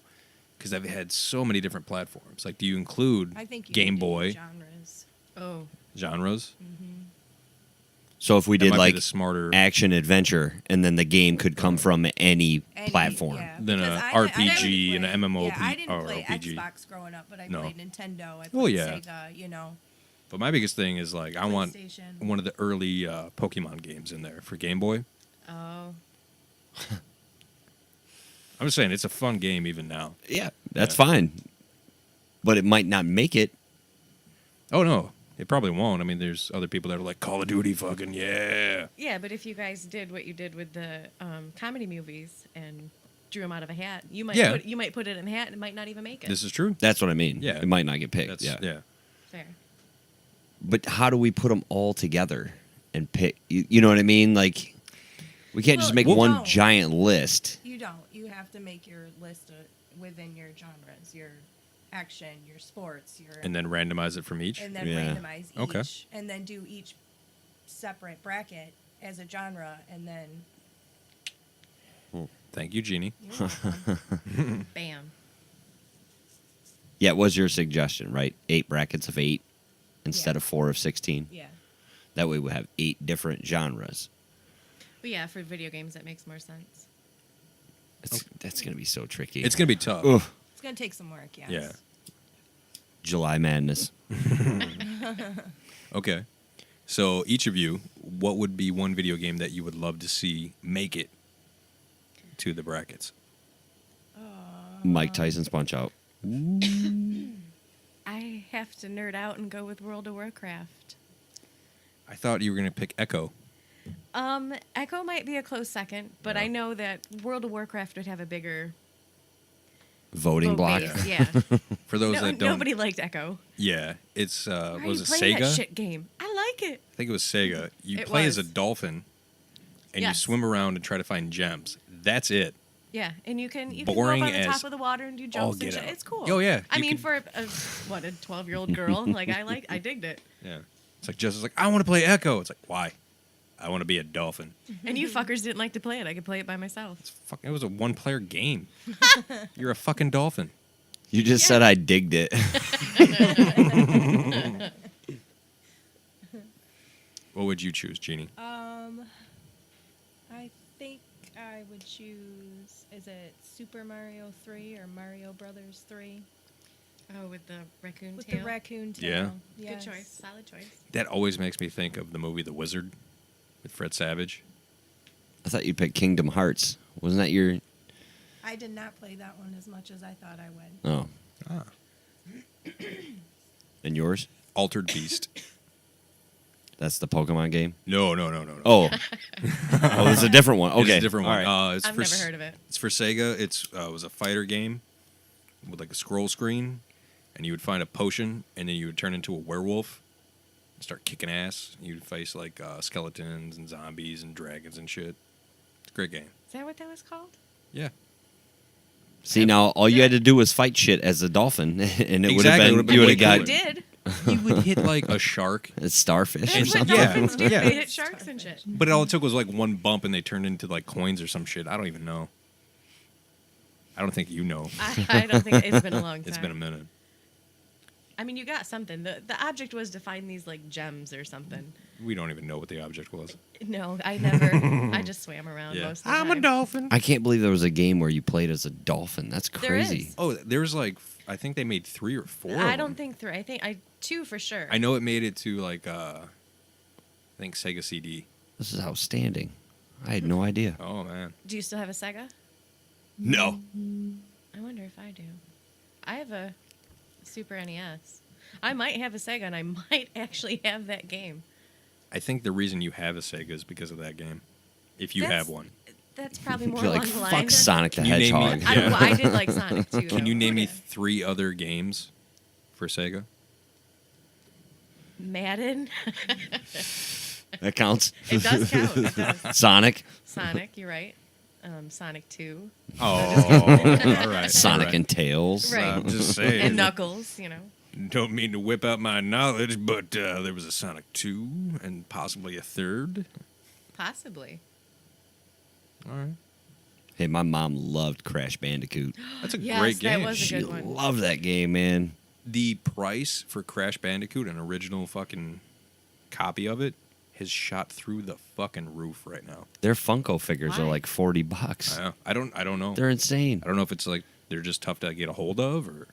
S1: because I've had so many different platforms. Like, do you include
S5: I think you
S1: Game
S5: need to do
S1: Boy
S5: genres.
S4: Oh,
S1: genres?
S2: So if we
S1: That
S2: did
S1: might be
S2: like
S1: the smarter
S2: action adventure, and then the game could come from any platform.
S5: Yeah,
S1: Than a
S5: because
S1: RPG and
S5: didn't
S1: a
S5: play-
S1: MMO
S5: Yeah, I didn't
S1: or
S5: play
S1: RPG.
S5: Xbox growing up, but I
S1: No.
S5: played Nintendo. I played
S1: Well, yeah.
S5: Sega. You know,
S1: But my biggest thing is like I want
S5: PlayStation.
S1: one of the early Pokemon games in there for Game Boy.
S4: Oh.
S1: I'm just saying it's a fun game even now.
S2: Yeah, that's
S1: Yeah.
S2: fine. But it might not make it.
S1: Oh no, it probably won't. I mean, there's other people that are like Call of Duty, fucking yeah.
S4: Yeah, but if you guys did what you did with the comedy movies and drew them out of a hat, you might
S1: Yeah.
S4: put it in a hat and it might not even make it.
S1: This is true.
S2: That's what I mean.
S1: Yeah.
S2: It might not get picked.
S1: That's
S2: Yeah.
S4: Fair.
S2: But how do we put them all together and pick? You know what I mean? Like, we can't just
S5: Well,
S2: make
S5: you
S2: one
S5: don't.
S2: giant list.
S5: You don't. You have to make your list within your genres, your action, your sports, your
S1: And then randomize it from each.
S5: and then
S2: Yeah.
S5: randomize each,
S1: Okay.
S5: and then do each separate bracket as a genre, and then
S1: Thank you, Jeannie.
S5: you're welcome.
S4: Bam.
S2: Yeah, it was your suggestion, right? 8 brackets of 8 instead
S5: Yeah.
S2: of 4 of 16.
S5: Yeah.
S2: That way we have 8 different genres.
S4: But yeah, for video games, that makes more sense.
S2: That's going to be so tricky.
S1: It's gonna be tough.
S2: Ugh.
S5: It's gonna take some work. Yes.
S1: Yeah.
S2: July Madness.
S1: Okay. So each of you, what would be one video game that you would love to see make it to the brackets?
S2: Mike Tyson's Punch Out.
S4: I have to nerd out and go with World of Warcraft.
S1: I thought you were gonna pick Echo.
S4: Echo might be a close second, but
S1: Yeah.
S4: I know that World of Warcraft would have a bigger
S2: Voting
S4: vote
S2: block.
S4: base. Yeah.
S1: For those
S4: No,
S1: that don't,
S4: nobody liked Echo.
S1: yeah, it's
S4: Why are
S1: was
S4: you
S1: it
S4: playing
S1: Sega?
S4: that shit game? I like it.
S1: I think it was Sega. You
S4: It
S1: play as a
S4: was.
S1: dolphin, and you
S4: Yes.
S1: swim around and try to find gems. That's it.
S4: Yeah, and you can
S1: Boring
S4: go up on the
S1: as
S4: top of the water and do
S1: all
S4: jumps and
S1: get
S4: shit.
S1: out.
S4: It's cool.
S1: Oh, yeah,
S4: I
S1: you
S4: mean,
S1: can-
S4: for a 12-year-old girl, like I digged it.
S1: Yeah. It's like Jess is like, I want to play Echo. It's like, why? I want to be a dolphin.
S4: And you fuckers didn't like to play it. I could play it by myself.
S1: It was a one-player game. You're a fucking dolphin.
S2: You just said I digged it.
S1: What would you choose, Jeannie?
S5: I think I would choose. Is it Super Mario 3 or Mario Brothers 3
S4: Oh, with the raccoon
S5: with
S4: tail.
S5: the raccoon tail?
S1: Yeah.
S5: Yes.
S4: Good choice. Solid choice.
S1: That always makes me think of the movie The Wizard with Fred Savage.
S2: I thought you picked Kingdom Hearts. Wasn't that your...
S5: I did not play that one as much as I thought I would.
S2: Oh.
S1: Ah.
S2: And yours?
S1: Altered Beast.
S2: That's the Pokemon game?
S1: No.
S2: Oh. Oh, it's a different one.
S1: It's
S2: Okay.
S1: a different
S2: All
S1: one.
S2: right.
S1: It's
S4: I've
S1: for
S4: never heard of it.
S1: It's for Sega. It was a fighter game with like a scroll screen, and you would find a potion, and then you would turn into a werewolf and start kicking ass. You'd face like skeletons and zombies and dragons and shit. It's a great game.
S4: Is that what that was called?
S1: Yeah.
S2: See, now all you had to do was fight shit as a dolphin, and it would have
S1: Exactly, it
S2: been...
S1: would've been
S2: You would
S1: way
S2: have got...
S4: You did.
S1: You would hit like a shark,
S2: A starfish or
S4: That's what
S2: something.
S1: Yeah.
S4: dolphins do.
S1: Yeah.
S4: They hit sharks and shit.
S1: but all it took was like one bump, and they turned into like coins or some shit. I don't even know. I don't think you know.
S4: I don't think it's been a long time.
S1: It's been a minute.
S4: I mean, you got something. The object was to find these like gems or something.
S1: We don't even know what the object was.
S4: No, I never. I just swam around most of the time.
S1: dolphin.
S2: I can't believe there was a game where you played as a dolphin. That's
S4: There
S2: crazy.
S4: is.
S1: Oh, there's like I think they made 3 or 4.
S4: I
S1: of
S4: don't
S1: them.
S4: think 3. I think 2 for sure.
S1: I know it made it to like I think Sega CD.
S2: This is outstanding. I had no idea.
S1: Oh man.
S4: Do you still have a Sega?
S1: No.
S4: I wonder if I do. I have a Super NES. I might have a Sega, and I might actually have that game.
S1: I think the reason you have a Sega is because of that game. If you
S4: That's-
S1: have one.
S4: That's probably more
S2: You're
S4: along
S2: like,
S4: the
S2: fuck
S4: lines.
S2: Sonic the
S1: Can you name me-
S2: Hedgehog.
S1: Yeah.
S4: I did like Sonic too.
S1: Can you
S4: though.
S1: name me
S4: Okay.
S1: 3 other games for Sega?
S4: Madden?
S2: That counts.
S4: It does count. It does.
S2: Sonic.
S4: Sonic, you're right. Sonic 2.
S1: Oh, all right.
S2: Sonic
S1: all right.
S2: and Tails.
S4: Right.
S1: I'm just saying.
S4: And Knuckles, you know.
S1: Don't mean to whip out my knowledge, but there was a Sonic 2 and possibly a 3rd.
S4: Possibly.
S1: All right.
S2: Hey, my mom loved Crash Bandicoot.
S1: That's a
S4: Yes,
S1: great game.
S4: that was a
S2: She
S4: good one.
S2: loved that game, man.
S1: The price for Crash Bandicoot, an original fucking copy of it, has shot through the fucking roof right now.
S2: Their Funko figures are
S4: Why?
S2: like $40.
S1: I don't know.
S2: They're insane.
S1: I don't know if it's like they're just tough to get a hold of or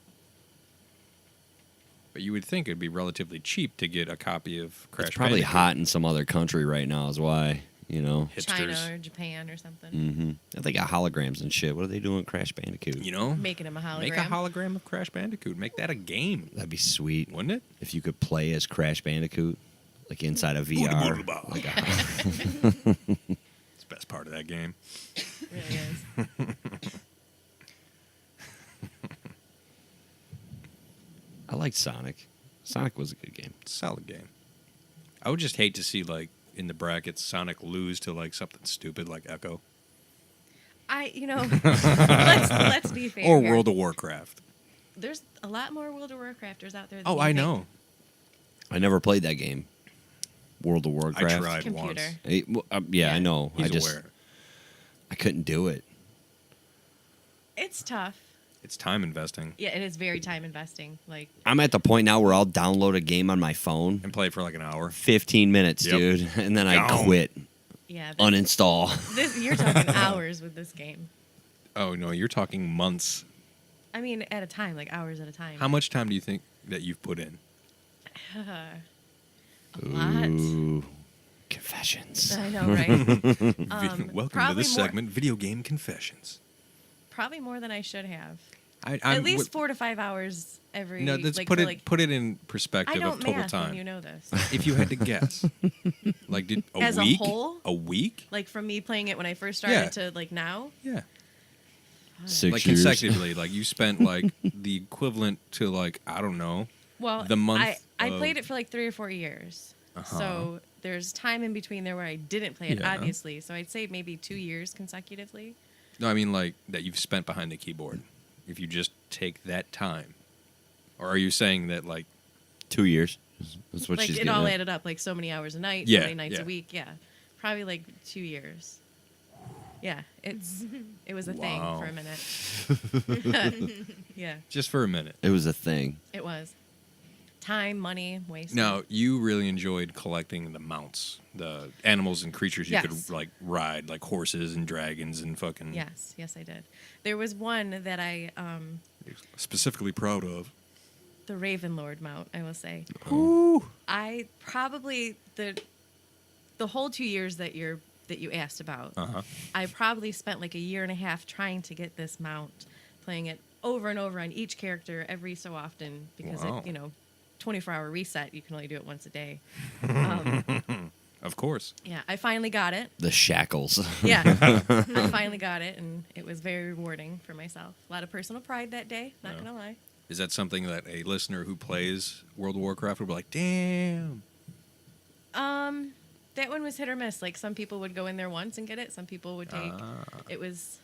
S1: But you would think it'd be relatively cheap to get a copy of Crash
S2: It's probably
S1: Bandicoot.
S2: hot in some other country right now, is why, you know.
S4: China
S1: Hipsters.
S4: or Japan or something.
S2: Mm-hmm. They got holograms and shit. What are they doing with Crash Bandicoot?
S1: You know?
S4: Making him a hologram.
S1: Make a hologram of Crash Bandicoot. Make that a game.
S2: That'd be sweet.
S1: Wouldn't it?
S2: If you could play as Crash Bandicoot, like inside a VR. Like
S1: It's the best part of that game.
S4: It really is.
S2: I liked Sonic. Sonic was a good game.
S1: Solid game. I would just hate to see, like, in the brackets, Sonic lose to, like, something stupid like Echo.
S4: Let's be fair.
S1: Or
S4: here.
S1: World of Warcraft.
S4: There's a lot more World of Warcrafters out there. Than
S1: Oh,
S4: you
S1: I
S4: think.
S1: know.
S2: I never played that game. World of Warcraft.
S1: I tried
S4: Computer.
S1: once.
S2: Yeah, I know.
S1: He's aware.
S2: I couldn't do it.
S4: It's tough.
S1: It's time investing.
S4: Yeah, it is very time investing. Like,
S2: I'm at the point now where I'll download a game on my phone,
S1: And play for like an hour.
S2: 15 minutes,
S1: Yep.
S2: dude, and then I
S1: Gone.
S2: quit,
S4: yeah,
S2: uninstall.
S4: you're talking hours with this game.
S1: Oh, no, you're talking months.
S4: I mean, at a time, like hours at a time.
S1: How much time do you think that you've put in?
S4: A lot.
S2: Ooh, confessions.
S4: I know, right?
S1: Welcome to
S4: probably
S1: this
S4: more-
S1: segment, Video Game Confessions.
S4: Probably more than I should have.
S1: At
S4: least 4 to 5 hours every.
S1: No, let's
S4: like,
S1: put
S4: for,
S1: it
S4: like,
S1: put it in
S4: I
S1: perspective
S4: don't
S1: of total
S4: math,
S1: time.
S4: and you know this.
S1: If you had to guess, like did a
S4: As a
S1: week?
S4: whole?
S1: A week?
S4: Like from me playing it when I first started
S1: Yeah.
S4: to like now.
S1: Yeah.
S2: 6
S1: Like
S2: years.
S1: consecutively, like you spent like the equivalent to like I don't know.
S4: Well,
S1: The month
S4: I
S1: of-
S4: played it for like 3 or 4 years.
S1: Uh-huh.
S4: So there's time in between there where I didn't play it,
S1: Yeah.
S4: obviously. So I'd say maybe 2 years consecutively.
S1: No, I mean like that you've spent behind the keyboard. If you just take that time, or are you saying that like
S2: 2 years. That's what
S4: Like
S2: she's
S4: it
S2: getting
S4: all
S2: at.
S4: added up, like so many hours a night,
S1: Yeah,
S4: so many nights
S1: yeah.
S4: a week. Yeah, probably like 2 years. Yeah, it was a thing
S1: Wow.
S4: for a minute. Yeah,
S1: just for a minute?
S2: It was a thing.
S4: it was time, money, wasted.
S1: Now you really enjoyed collecting the mounts, the animals and creatures you
S4: Yes.
S1: could like ride, like horses and dragons and fucking.
S4: Yes, I did. There was one that I,
S1: Specifically proud of.
S4: the Raven Lord mount, I will say.
S1: Ooh.
S4: I probably the whole 2 years that you asked about.
S1: Uh-huh.
S4: I probably spent like a year and a half trying to get this mount, playing it over and over on each character every so often because
S1: Wow.
S4: it 24-hour reset. You can only do it once a day.
S1: Of course.
S4: Yeah, I finally got it.
S2: The shackles.
S4: Yeah, I finally got it, and it was very rewarding for myself. A lot of personal pride that day. Not
S1: Yeah.
S4: gonna lie.
S1: Is that something that a listener who plays World of Warcraft would be like, damn?
S4: That one was hit or miss. Like some people would go in there once and get it. Some people would take. It was,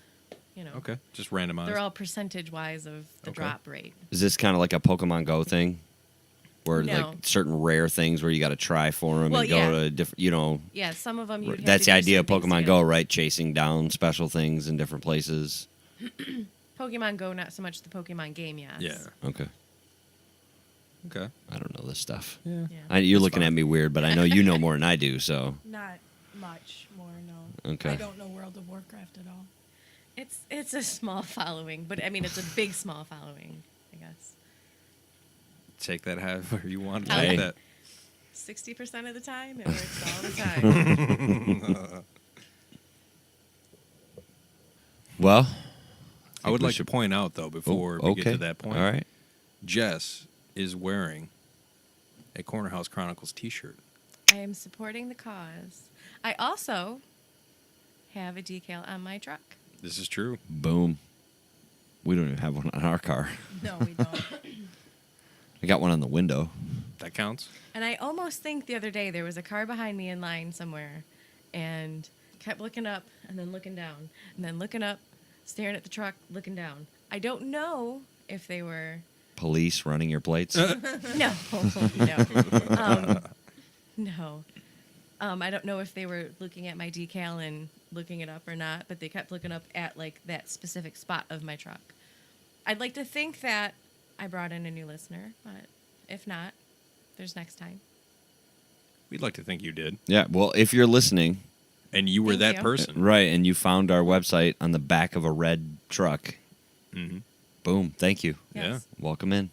S1: Okay, just randomized.
S4: they're all percentage wise of the
S1: Okay.
S4: drop rate.
S2: Is this kind of like a Pokemon Go thing? Where
S4: No.
S2: like certain rare things where you got to try for them
S4: Well,
S2: and go
S4: yeah.
S2: to different,
S4: Yeah, some of them.
S2: that's the idea of Pokemon Go, right? Chasing down special things in different places.
S4: Pokemon Go, not so much the Pokemon game, yes.
S1: Yeah.
S2: Okay.
S1: Okay.
S2: I don't know this stuff.
S1: Yeah.
S4: Yeah.
S2: You're
S1: That's
S2: looking
S1: fine.
S2: at me weird, but I know you know more than I do, so.
S5: Not much more, no.
S2: Okay.
S5: I don't know World of Warcraft at all.
S4: It's a small following, but I mean it's a big small following, I guess.
S1: Take that however you want.
S4: Hey.
S1: Like that.
S4: 60% of the time, it works all the time.
S2: Well,
S1: I would
S2: we
S1: like to point out though before we get to that point.
S2: All right.
S1: Jess is wearing a Corner House Chronicles T-shirt.
S4: I am supporting the cause. I also have a decal on my truck.
S1: This is true.
S2: Boom. We don't even have one on our car.
S5: No, we don't.
S2: I got one on the window.
S1: That counts.
S4: And I almost think the other day there was a car behind me in line somewhere and kept looking up and then looking down and then looking up, staring at the truck, looking down. I don't know if they were...
S2: Police running your plates.
S4: No. No. I don't know if they were looking at my decal and looking it up or not, but they kept looking up at like that specific spot of my truck. I'd like to think that I brought in a new listener, but if not, there's next time.
S1: We'd like to think you did,
S2: Yeah, well, if you're listening,
S1: and you were
S4: Thank
S1: that
S4: you.
S1: person.
S2: right, and you found our website on the back of a red truck,
S1: Mm-hmm.
S2: boom, thank you.
S1: Yeah.
S4: Yes.
S2: Welcome in.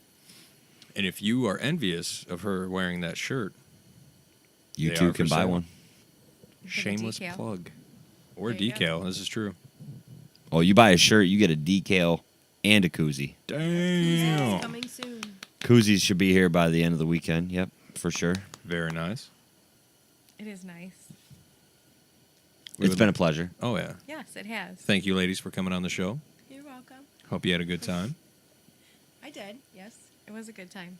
S1: And if you are envious of her wearing that shirt,
S2: You
S1: They
S2: too
S1: are
S2: can
S1: for
S2: buy
S1: sale.
S2: one.
S1: shameless
S4: decal.
S1: plug. Or
S4: There you go.
S1: decal. This is true.
S2: Oh, you buy a shirt, you get a decal and a koozie.
S5: It's coming soon.
S2: Koozies should be here by the end of the weekend. Yep, for sure.
S1: Very nice.
S4: It is nice.
S1: We
S2: It's
S1: would-
S2: been a pleasure.
S1: Oh, yeah.
S4: Yes, it has.
S1: Thank you, ladies, for coming on the show.
S5: You're welcome.
S1: Hope you had a good time.
S5: I did. Yes.
S4: It was a good time.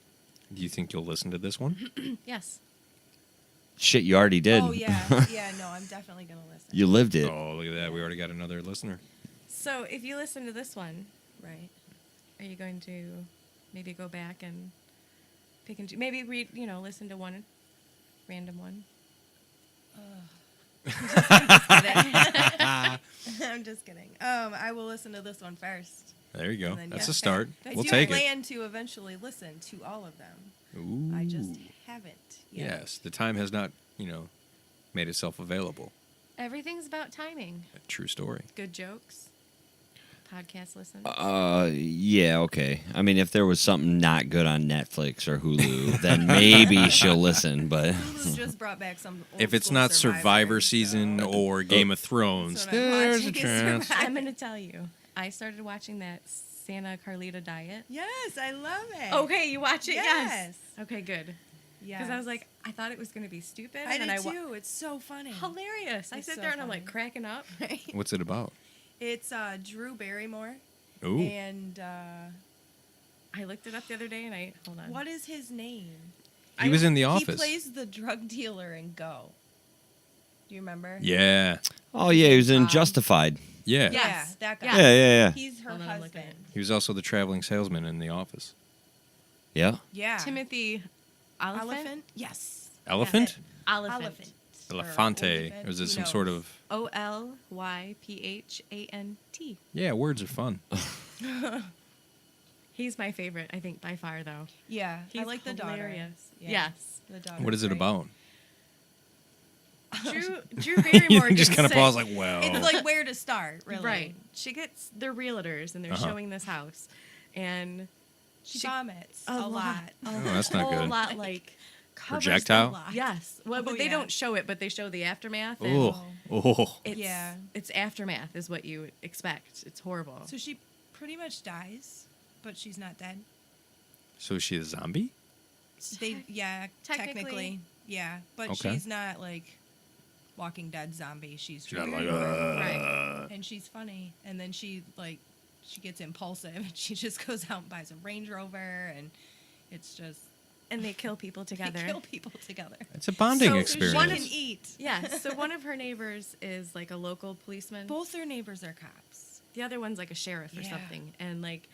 S1: Do you think you'll listen to this one?
S4: Yes.
S2: Shit, you already did.
S5: Oh yeah. Yeah. No, I'm definitely gonna listen.
S2: You lived it.
S1: Oh, look at that. We already got another listener.
S4: So if you listen to this one,
S5: Right.
S4: are you going to maybe go back and pick and maybe read, listen to one random one?
S5: I'm just kidding. I will listen to this one first.
S1: There you go.
S5: and then,
S1: That's
S5: yeah.
S1: a start.
S5: I
S1: We'll
S5: do
S1: take it.
S5: plan to eventually listen to all of them.
S1: Ooh.
S5: I just haven't yet.
S1: Yes, the time has not, made itself available.
S4: Everything's about timing.
S1: A true story.
S4: Good jokes. Podcast listen.
S2: Yeah, okay. I mean, if there was something not good on Netflix or Hulu, then maybe she'll listen. But
S5: Hulu just brought back some. Old
S1: If it's
S5: school
S1: not Survivor
S5: so
S1: season or Game of Thrones,
S5: that's what I'm
S1: there's a
S5: watching is
S1: chance.
S5: Survivor.
S4: I'm going to tell you. I started watching that Santa Carlita diet.
S5: Yes, I love it.
S4: Okay, you watch it?
S5: Yes.
S4: Okay, good.
S5: Yes.
S4: Because I was like, I thought it was going to be stupid.
S5: I
S4: and
S5: did
S4: then
S5: too. It's so funny.
S4: Hilarious. I
S5: It's
S4: sit
S5: so
S4: there and I'm like
S5: funny.
S4: cracking up.
S1: What's it about?
S5: It's Drew Barrymore.
S1: Ooh.
S5: And
S4: I looked it up the other day and hold on.
S5: what is his name?
S1: He was in The
S5: He
S1: Office.
S5: plays the drug dealer in Go. Do you remember?
S1: Yeah.
S2: oh yeah, he was in Justified.
S1: Yeah.
S4: Yeah.
S5: Yeah,
S4: Yes.
S5: that guy.
S4: Yeah.
S2: Yeah.
S5: He's her
S4: Hold on, I'm looking
S5: husband.
S1: He was also the traveling salesman in The Office.
S2: Yeah.
S5: Yeah.
S4: Timothy Oliphant?
S5: Elephant? Yes.
S1: Elephant?
S4: Oliphant.
S5: Elephant.
S1: Elefante.
S5: Or
S1: Or is this
S5: who
S1: some sort
S5: knows?
S1: of...
S4: Olyphant.
S1: Yeah, words are fun.
S4: He's my favorite, I think, by far, though.
S5: Yeah.
S4: He's
S5: I like the daughter.
S4: hilarious.
S5: Yeah.
S4: Yes.
S5: The daughter.
S1: What is it about?
S4: Drew Barrymore
S1: You just
S4: gets
S1: kind of
S4: sick.
S1: pause like, well...
S5: It's like where to start, really.
S4: Right. They're realtors, and they're
S1: Uh-huh.
S4: showing this house. And
S5: She vomits
S4: a
S5: a lot.
S1: Oh, that's not
S4: whole
S1: good.
S4: lot, like, covers the
S1: Projectile?
S4: lot. Yes. Well,
S5: Oh,
S4: but they
S5: yeah.
S4: don't show it, but they show the aftermath. And
S1: Oh. Oh.
S4: it's,
S5: Yeah.
S4: It's aftermath is what you expect. It's horrible.
S5: So she pretty much dies, but she's not dead.
S1: So is she a zombie?
S5: Yeah,
S4: Technically.
S5: technically. Yeah, but
S1: Okay.
S5: she's not like Walking Dead zombie. She's
S1: She's not
S5: Drew
S1: like,
S5: Barrymore.
S4: Right.
S5: And she's funny. And then she gets impulsive and she just goes out and buys a Range Rover and it's just
S4: And they kill people
S5: they
S4: together.
S5: kill people together.
S1: It's a bonding
S4: So
S1: experience.
S5: One can eat.
S4: Yeah. So one of her neighbors is like a local policeman.
S5: Both their neighbors are cops.
S4: The other one's like a sheriff or
S5: Yeah.
S4: something. And like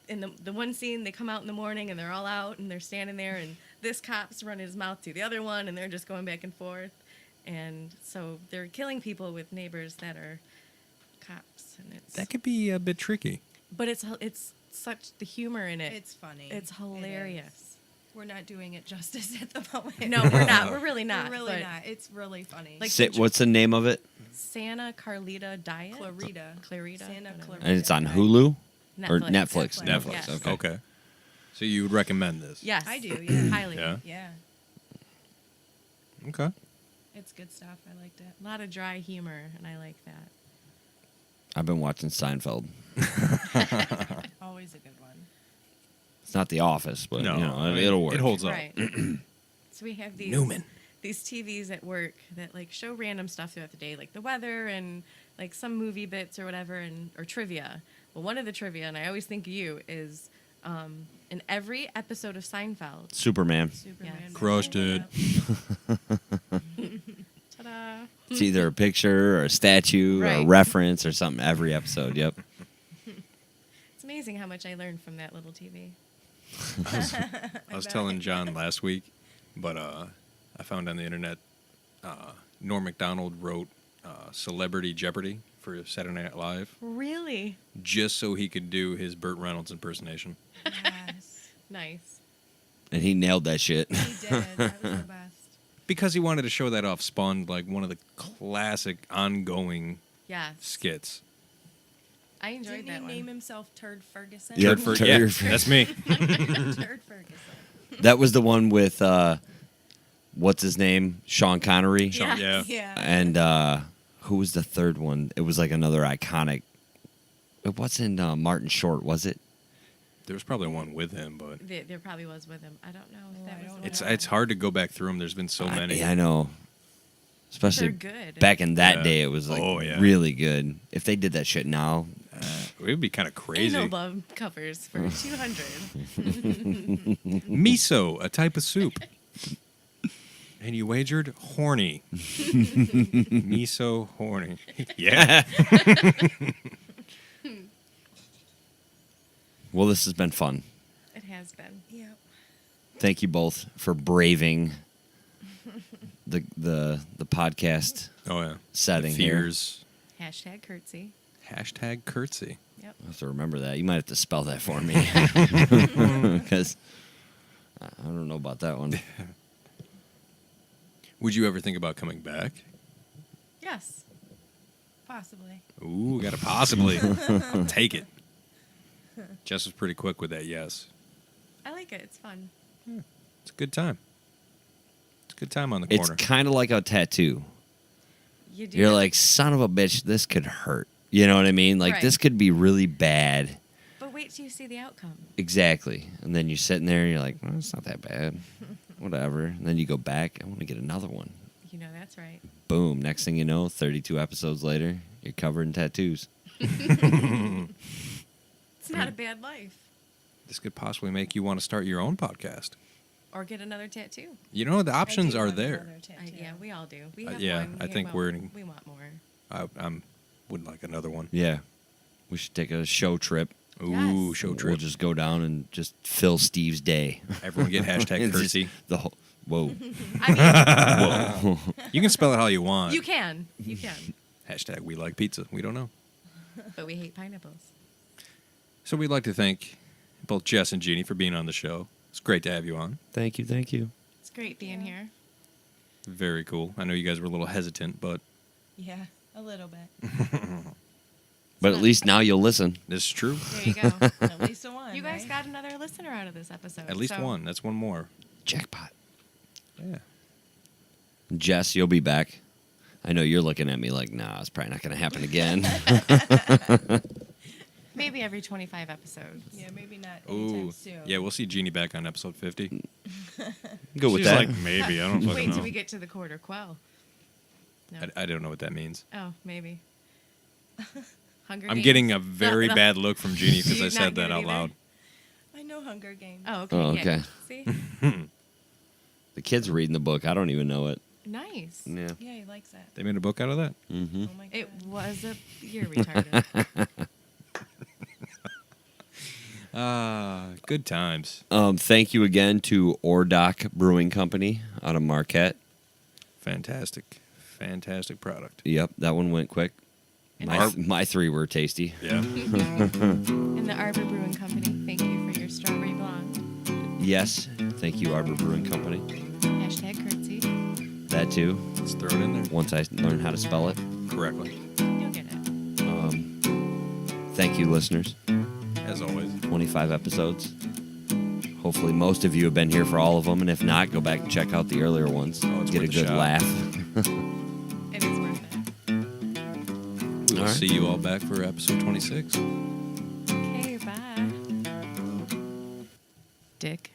S4: in the one scene, they come out in the morning and they're all out and they're standing there and this cop's running his mouth to the other one and they're just going back and forth. And so they're killing people with neighbors that are cops. And it's
S1: That could be a bit tricky.
S4: but it's such the humor in it.
S5: It's funny.
S4: It's
S5: It
S4: hilarious.
S5: is. We're not doing it justice at the moment.
S4: No, we're not. We're really not.
S5: We're really
S4: but
S5: not. It's really funny.
S4: Like-
S2: What's the name of it?
S4: Santa Carlita Diet.
S5: Clarita.
S4: Clarita.
S5: Santa
S4: whatever.
S5: Clarita.
S2: And it's on Hulu or
S4: Netflix.
S2: Netflix.
S5: Netflix.
S4: Yes.
S2: Okay.
S1: Okay. So you would recommend this?
S4: Yes.
S5: I do, yeah.
S4: Highly.
S1: Yeah.
S5: Yeah.
S1: Okay.
S5: It's good stuff. I liked it.
S4: A lot of dry humor, and I like that.
S2: I've been watching Seinfeld.
S5: Always a good one.
S2: It's not The Office, but
S1: No,
S2: you know,
S1: I mean,
S2: it'll work.
S1: It holds up.
S4: Right. So we have these
S1: Newman.
S4: these TVs at work that like show random stuff throughout the day, like the weather and like some movie bits or whatever, and or trivia. Well, one of the trivia, and I always think of you, is in every episode of Seinfeld.
S2: Superman.
S5: Superman.
S4: Yes.
S1: Crushed it.
S4: Ta-da!
S2: It's either a picture or a statue or a
S4: Right.
S2: reference or something every episode. Yep.
S4: It's amazing how much I learned from that little TV.
S1: I was telling John last week, but I found on the internet Norm Macdonald wrote Celebrity Jeopardy for Saturday Night Live
S4: Really
S1: just so he could do his Burt Reynolds impersonation.
S5: Yes.
S4: nice.
S2: And he nailed that shit.
S5: He did. That was the best.
S1: Because he wanted to show that off, spawned like one of the classic ongoing
S4: Yes.
S1: skits.
S4: I enjoyed
S5: Didn't
S4: that
S5: he
S4: one.
S5: name himself Turd Ferguson?
S2: Yeah.
S1: Turd
S2: Turd
S1: yeah,
S2: Ferguson.
S1: that's me.
S5: Turd Ferguson.
S2: That was the one with what's his name? Sean Connery.
S1: Sean- yeah.
S5: Yeah.
S2: And who was the third one? It was like another iconic. It wasn't Martin Short, was it?
S1: There was probably one with him, but
S4: There probably was with him. I don't know if
S5: Oh,
S4: that
S5: I
S4: was.
S5: don't
S4: the
S1: it's
S4: one.
S1: it's hard to go back through them. There's been so many.
S2: I know. Especially
S4: They're good.
S2: back in that
S1: Yeah.
S2: day, it was like
S1: Oh, yeah.
S2: really good. If they did that shit now,
S1: It would be kind of crazy.
S4: Anal love covers for 200.
S1: Miso, a type of soup. And you wagered horny. Miso horny. Yeah.
S2: well, this has been fun.
S4: It has been.
S5: Yep.
S2: Thank you both for braving the podcast
S1: Oh yeah.
S2: setting
S1: The
S2: here.
S1: fears.
S4: Hashtag curtsy.
S1: Hashtag curtsy.
S4: Yep.
S2: I have to remember that. You might have to spell that for me because I don't know about that one.
S1: Would you ever think about coming back?
S5: Yes. Possibly.
S1: Ooh, got a possibly. I'll take it. Jess was pretty quick with that yes.
S4: I like it. It's fun.
S1: It's a good time. It's a good time on the
S2: It's
S1: corner.
S2: kind of like a tattoo.
S4: You do.
S2: You're
S4: have-
S2: like, son of a bitch, this could hurt. You know what I mean? Like,
S4: Right.
S2: this could be really bad.
S4: But wait till you see the outcome.
S2: Exactly. And then you're sitting there and you're like, well, it's not that bad. Whatever. And then you go back, I want to get another one.
S4: You know that's right.
S2: Boom. Next thing you know, 32 episodes later, you're covered in tattoos.
S4: It's not a bad life.
S1: This could possibly make you want to start your own podcast.
S4: Or get another tattoo.
S1: You know, the options
S5: I do
S1: are
S5: want
S1: there.
S5: another tattoo.
S4: Yeah, we all do. We
S1: Uh,
S4: have
S1: yeah,
S4: one.
S1: I think we're-
S4: We want more.
S1: I'm would like another one.
S2: Yeah. We should take a show trip.
S1: Ooh,
S4: Yes.
S1: show
S2: We'll
S1: trip.
S2: just go down and just fill Steve's day.
S1: Everyone get hashtag
S2: It's just
S1: curtsy.
S2: the whole, whoa.
S4: I
S2: Whoa.
S1: You can spell it how you want.
S4: mean, you can. You can.
S1: Hashtag we like pizza. We don't know.
S4: But we hate pineapples.
S1: So we'd like to thank both Jess and Jeannie for being on the show. It's great to have you on.
S2: Thank you. Thank you.
S4: It's great being here.
S1: Very cool. I know you guys were a little hesitant, but
S5: Yeah, a little bit.
S2: But at least now you'll listen.
S1: this is true.
S4: There you go.
S5: At least a one.
S4: You guys
S5: right?
S4: got another listener out of this episode.
S1: At least
S4: so-
S1: one. That's one more.
S2: Jackpot.
S1: Yeah.
S2: Jess, you'll be back. I know you're looking at me like, nah, it's probably not going to happen again.
S4: Maybe every 25 episodes.
S5: Yeah, maybe not anytime
S1: Ooh.
S5: soon.
S1: Yeah, we'll see Jeannie back on episode 50.
S2: Go with
S1: She's
S2: that.
S1: like, maybe. I don't fucking
S4: Wait
S1: know.
S4: till we get to the quarter quell. No.
S1: I don't know what that means.
S4: Oh, maybe. Hunger
S1: I'm
S4: Games?
S1: getting a very
S4: No.
S1: bad look from Jeannie because
S4: You
S1: I
S4: not
S1: said
S4: get
S1: that
S4: it
S1: out
S4: either?
S1: loud.
S5: I know Hunger Games.
S4: Oh, okay.
S2: Oh,
S4: yeah.
S2: okay.
S4: See?
S2: The kid's reading the book. I don't even know it.
S4: Nice.
S2: Yeah.
S5: Yeah, he likes that.
S1: They made a book out of that?
S2: Mm-hmm.
S5: Oh my god.
S4: It was a... You're retarded.
S1: Good times.
S2: Thank you again to Ore Dock Brewing Company out of Marquette.
S1: Fantastic. Fantastic product.
S2: Yep, that one went quick. My three were tasty.
S1: Yeah.
S4: And the Arbor Brewing Company, thank you for your strawberry blonde.
S2: Yes, thank you, Arbor Brewing Company.
S4: Hashtag curtsy.
S2: That too.
S1: Let's throw it in there
S2: Once I learn how to spell it.
S1: correctly.
S4: You'll get it.
S2: Thank you, listeners.
S1: As always.
S2: 25 episodes. Hopefully, most of you have been here for all of them, and if not, go back and check out the earlier ones.
S1: Oh, it's
S2: Get a
S1: worth a
S2: good
S1: shot.
S2: laugh.
S4: It is worth it.
S1: We will
S2: All right.
S1: see you all back for episode 26.
S4: Okay, bye. Dick.